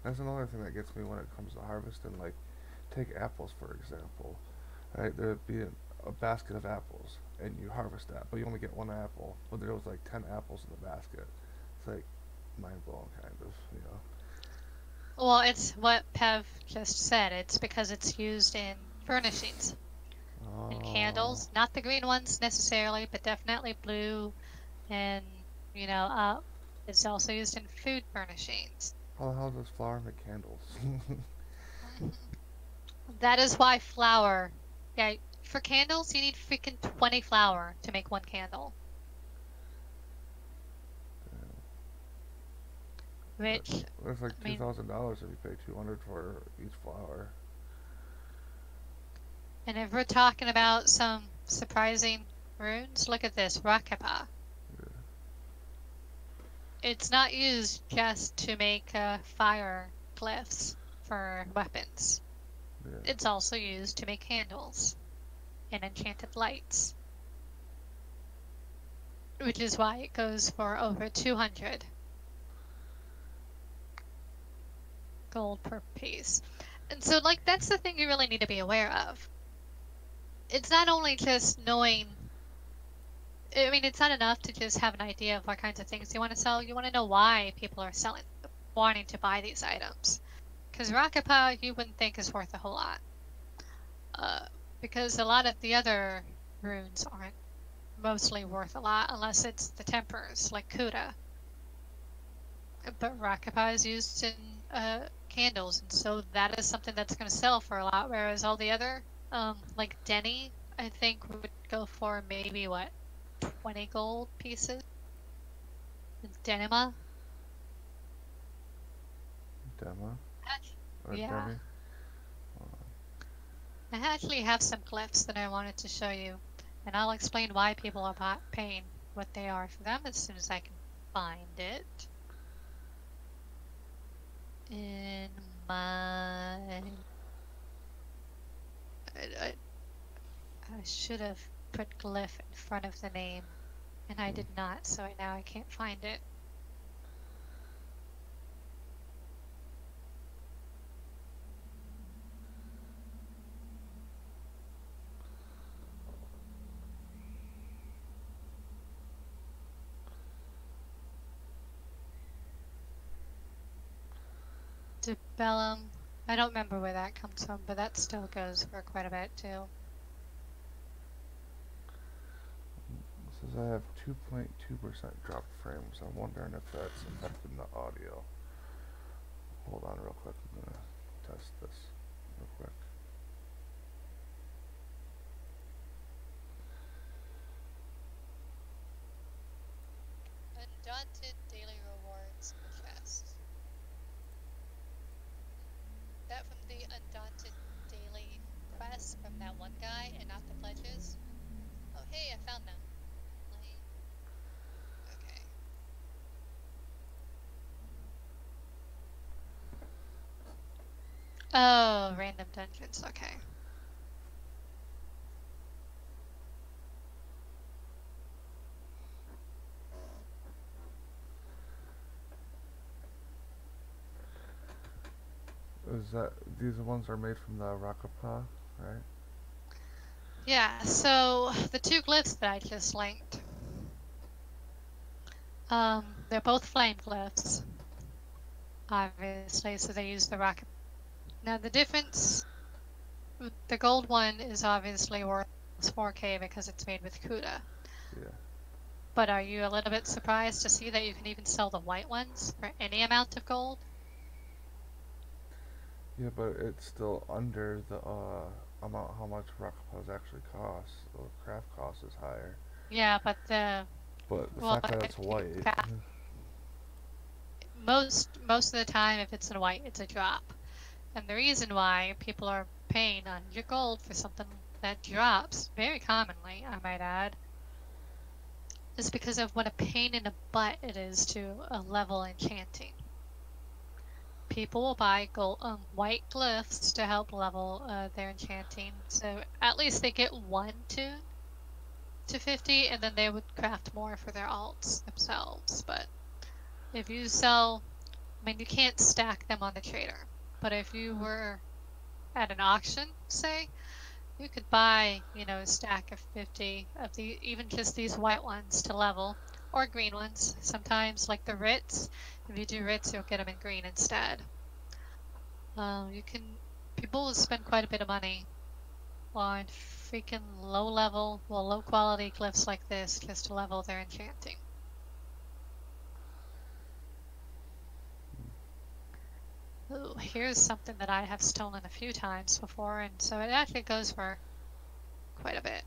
that's another thing that gets me when it comes to harvesting. Like take apples for example, right? There'd be a basket of apples, and you harvest that, but you only get one apple, but there was like 10 apples in the basket. It's like mind blowing, kind of, you know. Well, it's what Pev just said. It's because it's used in furnishings and Oh, candles. Not the green ones necessarily, but definitely blue and, it's also used in food furnishings. how the hell does flour make candles? That is why flour. Yeah, for candles, you need freaking 20 flour to make one candle. That- Which, That's like I two mean, thousand dollars if you pay 200 for each flour. and if we're talking about some surprising runes, look at this, Rakapa. Yeah, It's not used just to make fire glyphs for weapons. yeah. It's also used to make candles and enchanted lights, which is why it goes for over 200 gold per piece. And so, like, that's the thing you really need to be aware of. It's not only just knowing, I mean, it's not enough to just have an idea of what kinds of things you want to sell. You want to know why people are selling, wanting to buy these items. Because Rakapa, you wouldn't think is worth a whole lot. Uh, because a lot of the other runes aren't mostly worth a lot unless it's the tempers, like Kuda. But Rakapa is used in candles, and so that is something that's going to sell for a lot, whereas all the other, like Denny, I think would go for maybe, what, 20 gold pieces? Denima? Dema or Yeah. Demi. I actually have some glyphs that I wanted to show you, and I'll explain why people are paying what they are for them as soon as I can find it. In my... I, I should have put glyph in front of the name, and I did not, so now I can't find it. Debellum. I don't remember where that comes from, but that still goes for quite a bit too. It says I have 2.2% dropped frames. I'm wondering if that's affecting the audio. Hold on real quick. I'm gonna test this real quick. Undaunted daily rewards chest. That from the Undaunted daily quest from that one guy and not the pledges. Oh hey, I found them. Okay. Oh, random dungeons, okay. Is that these ones are made from the Rakapa, right? Yeah, so the two glyphs that I just linked, they're both flame glyphs, obviously, so they use the rocket. Now the difference, the gold one is obviously worth 4K because it's made with Kuda. Yeah. But are you a little bit surprised to see that you can even sell the white ones for any amount of gold? Yeah, but it's still under the amount how much Rakapas actually costs. The craft cost is higher. Yeah, but But the well, fact that it's white. most of the time, if it's in white, it's a drop. And the reason why people are paying 100 gold for something that drops, very commonly, I might add, is because of what a pain in the butt it is to level enchanting. People will buy gold, white glyphs to help level their enchanting, so at least they get one tune to 50, and then they would craft more for their alts themselves. But if you sell, I mean, you can't stack them on the trader, but if you were at an auction, say, you could buy, a stack of 50 of even just these white ones to level, or green ones. Sometimes, like the Ritz, if you do Ritz, you'll get them in green instead. People will spend quite a bit of money on freaking low quality glyphs like this just to level their enchanting. Ooh, here's something that I have stolen a few times before, and so it actually goes for quite a bit.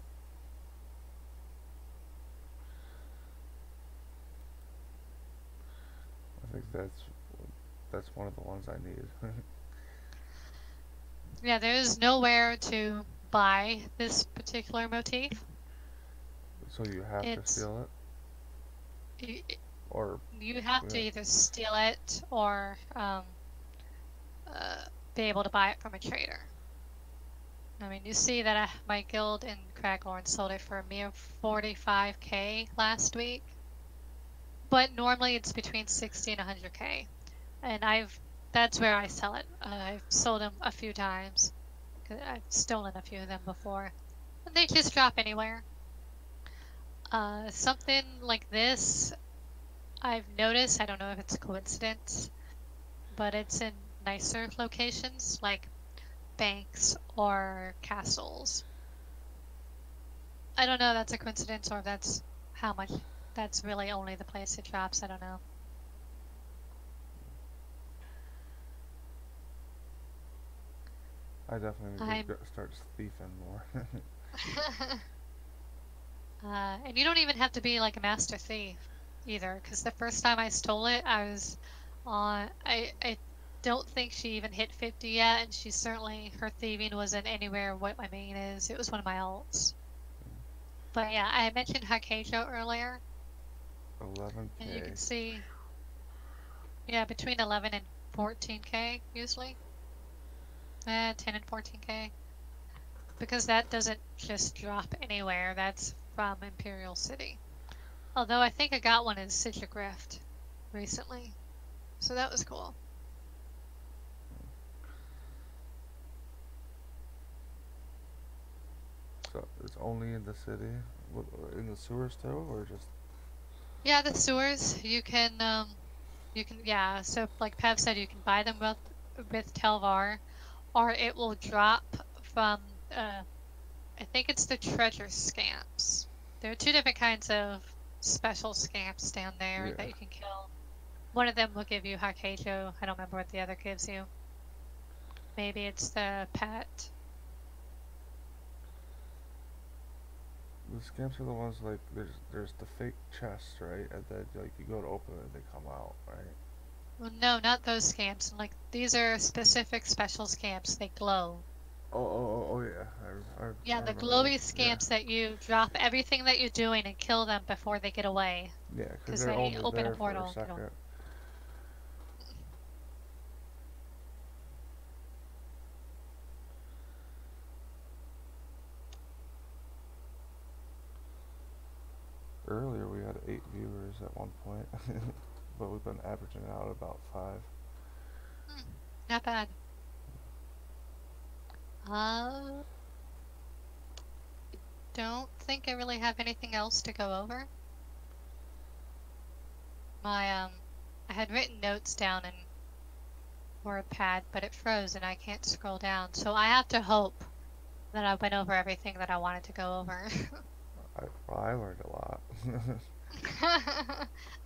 I think that's one of the ones I need. Yeah, there is nowhere to buy this particular motif. So you have to It's steal it, you, or you have to yeah. either steal it or be able to buy it from a trader. I mean, you see that my guild in Craglorn sold it for a mere 45k last week, but normally it's between 60 and 100k, and that's where I sell it. I've sold them a few times. I've stolen a few of them before, and they just drop anywhere. Something like this, I've noticed. I don't know if it's a coincidence, but it's in nicer locations like banks or castles. I don't know if that's a coincidence or if that's how much that's really only the place it drops. I don't know. I definitely need I'm to start thieving more. and you don't even have to be like a master thief either, because the first time I stole it, I was on. I don't think she even hit 50 yet, and her thieving wasn't anywhere what my main is. It was one of my alts. But yeah, I mentioned Hakejo earlier, and you 11k. can see, yeah, between 11 and 14k usually. 10 and 14k. Because that doesn't just drop anywhere, that's from Imperial City. Although I think I got one in Sigil Grift recently, so that was cool. So it's only in the city, in the sewers too, or just? Yeah, the sewers, yeah, so like Pav said, you can buy them with Telvar, or it will drop from, I think it's the treasure scamps. There are two different kinds of special scamps down there Yeah. that you can kill. One of them will give you Hakejo. I don't remember what the other gives you. Maybe it's the pet. The scamps are the ones like there's the fake chests, right? And then like you go to open it and they come out, right? Well, no, not those scamps. Like, these are specific special scamps. They glow. Oh yeah. I Yeah, the remember those. glowy Yeah. scamps that you drop everything that you're doing and kill them before they get away. Yeah, because Because they're they only open a there for a portal. second. Earlier we had 8 viewers at one point, but we've been averaging out about 5. Not bad. Uh, don't think I really have anything else to go over. I had written notes down in WordPad, but it froze and I can't scroll down. So I have to hope that I went over everything that I wanted to go over. I learned a lot.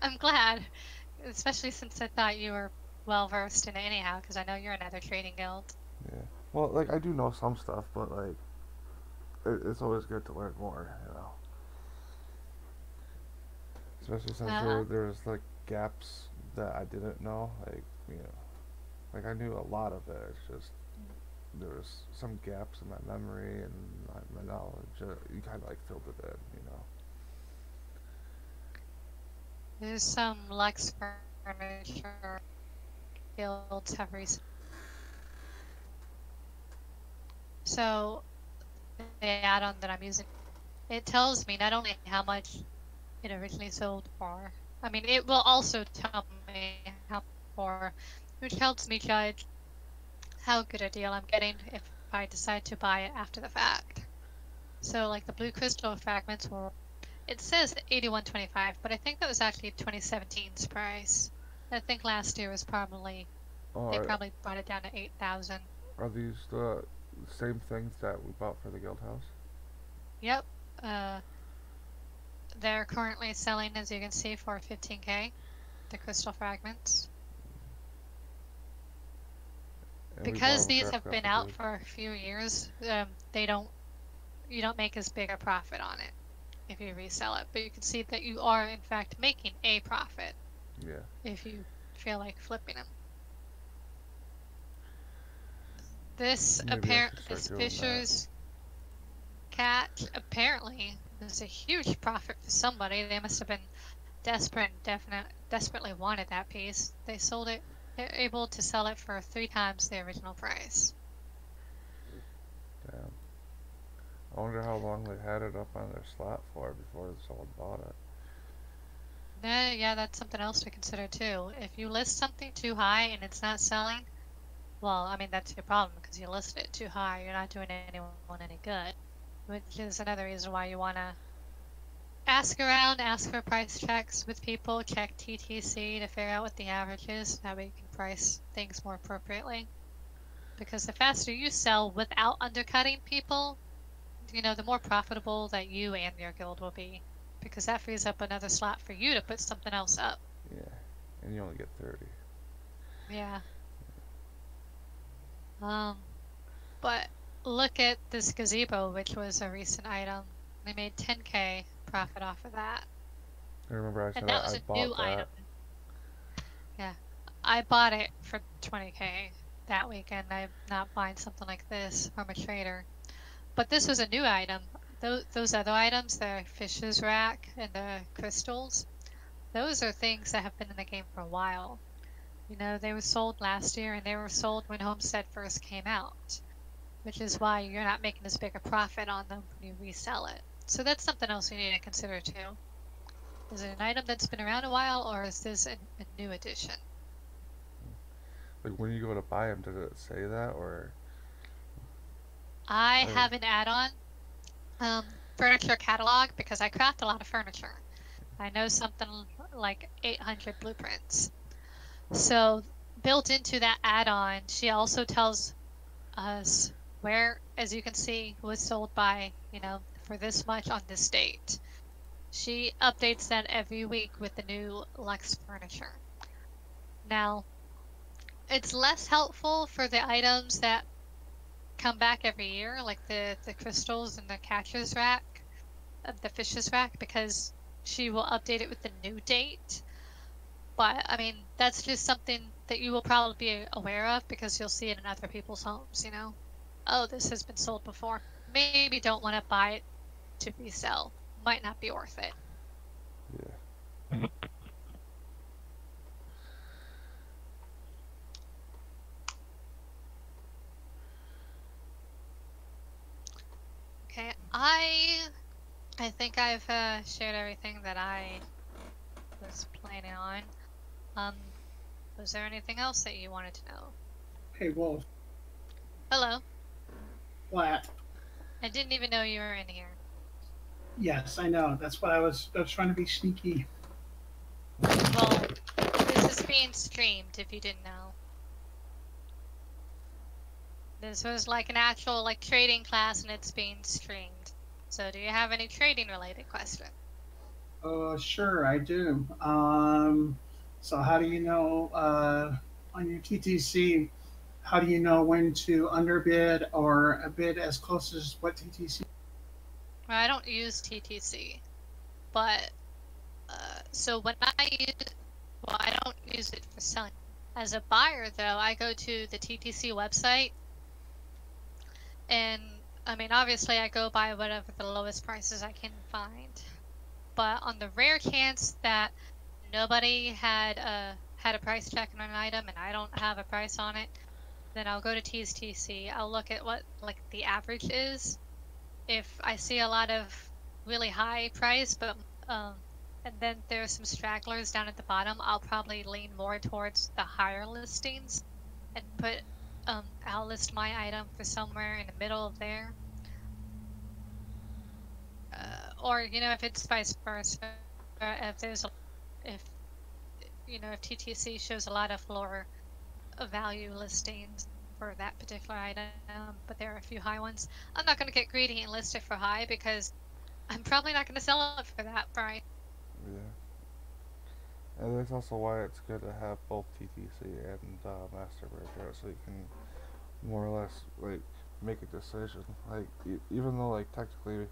I'm glad, especially since I thought you were well versed in it anyhow, because I know you're another trading guild. Yeah. Well, like I do know some stuff, but like it's always good to learn more, you know. Especially since Uh, there's like gaps that I didn't know, like you know, like I knew a lot of it. It's just there was some gaps in my memory and my knowledge. You kind of like filled it in, you know. there's some Lux furniture guilds have recently. So the add-on that I'm using, it tells me not only how much it originally sold for. I mean, it will also tell me how for, which helps me judge how good a deal I'm getting if I decide to buy it after the fact. So like the blue crystal fragments were, it says 81.25, but I think that was actually 2017's price. I think last year was probably Oh, They probably brought it down to 8,000. are these the same things that we bought for the guild house? Yep. Uh, they're currently selling, as you can see, for 15k. The crystal fragments. And we bought Because them these have directly off been the out dude. for a few years, you don't make as big a profit on it if you resell it. But you can see that you are in fact making a profit Yeah. if you feel like flipping them. This Maybe I should start doing that. Fisher's catch apparently was a huge profit for somebody. They must have been desperate and desperately wanted that piece. They sold it. They're able to sell it for 3 times the original price. Damn. I wonder how long they had it up on their slot for before someone bought it. Yeah, that's something else to consider too. If you list something too high and it's not selling, well, I mean, that's your problem because you listed it too high. You're not doing anyone any good, which is another reason why you want to ask around, ask for price checks with people, check TTC to figure out what the average is. That way you can price things more appropriately. Because the faster you sell without undercutting people, the more profitable that you and your guild will be. Because that frees up another slot for you to put something else up. Yeah. And you only get 30. Yeah. But look at this gazebo, which was a recent item. They made 10k profit off of that. I remember I And said that was I a bought new that. item. Yeah. I bought it for 20k that weekend. I'm not buying something like this from a trader. But this was a new item. Those other items, the fish's rack and the crystals, those are things that have been in the game for a while. They were sold last year and they were sold when Homestead first came out, which is why you're not making as big a profit on them when you resell it. So that's something else you need to consider too. Is it an item that's been around a while or is this a new addition? Like when you go to buy them, did it say that or? I Or have an add-on furniture catalog because I craft a lot of furniture. I know something like 800 blueprints. So built into that add-on, she also tells us where, as you can see, was sold by, for this much on this date. She updates that every week with the new Lux furniture. Now, it's less helpful for the items that come back every year, like the crystals and the catcher's rack, the fish's rack, because she will update it with the new date. But I mean, that's just something that you will probably be aware of because you'll see it in other people's homes. Oh, this has been sold before. Maybe don't want to buy it to resell. Might not be worth it. yeah. Okay, I think I've shared everything that I was planning on. Um, was there anything else that you wanted to know? Hey, Wolf. Hello. Flat. I didn't even know you were in here. Yes, I know. That's what I was trying to be sneaky. Well, this is being streamed if you didn't know. This was like an actual trading class and it's being streamed. So do you have any trading related question? Sure, I do. So how do you know on your TTC? How do you know when to underbid or a bid as close as what TTC? Well, I don't use TTC, but so when I use, well, I don't use it for selling. As a buyer, though, I go to the TTC website, and I mean, obviously, I go by whatever the lowest prices I can find. But on the rare chance that nobody had a price check on an item and I don't have a price on it, then I'll go to TTC. I'll look at what the average is. If I see a lot of really high price, but and then there's some stragglers down at the bottom, I'll probably lean more towards the higher listings and I'll list my item for somewhere in the middle of there. Or if it's vice versa, if there's if TTC shows a lot of lower value listings for that particular item, but there are a few high ones. I'm not going to get greedy and list it for high because I'm probably not going to sell it for that price. Yeah. And that's also why it's good to have both TTC and Master Bridge, so you can more or less like make a decision. Like even though like technically,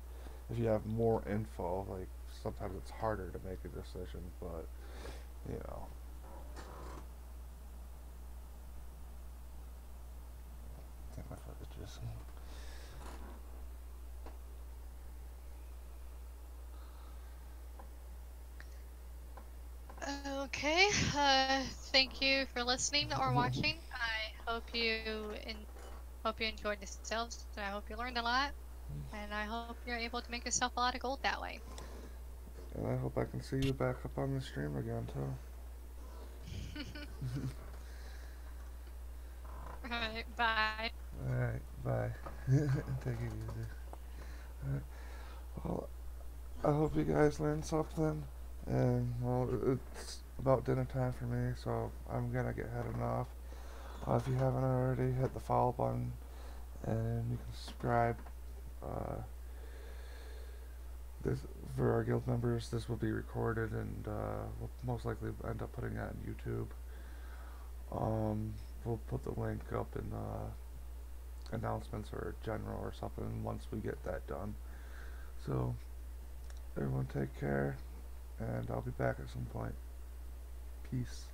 if you have more info, like sometimes it's harder to make a decision, but you know. Take my footages. Okay, thank you for listening or watching. I hope you enjoyed yourselves. I hope you learned a lot, and I hope you're able to make yourself a lot of gold that way. And I hope I can see you back up on the stream again too. Alright, bye. Alright, bye. Take it easy. Alright. Well, I hope you guys learned something. And, well, it's about dinner time for me, so I'm gonna get heading off. If you haven't already, hit the follow button and you can subscribe. Uh, this for our guild members. This will be recorded and we'll most likely end up putting that on YouTube. We'll put the link up in announcements or general or something once we get that done. So everyone take care, and I'll be back at some point. Peace.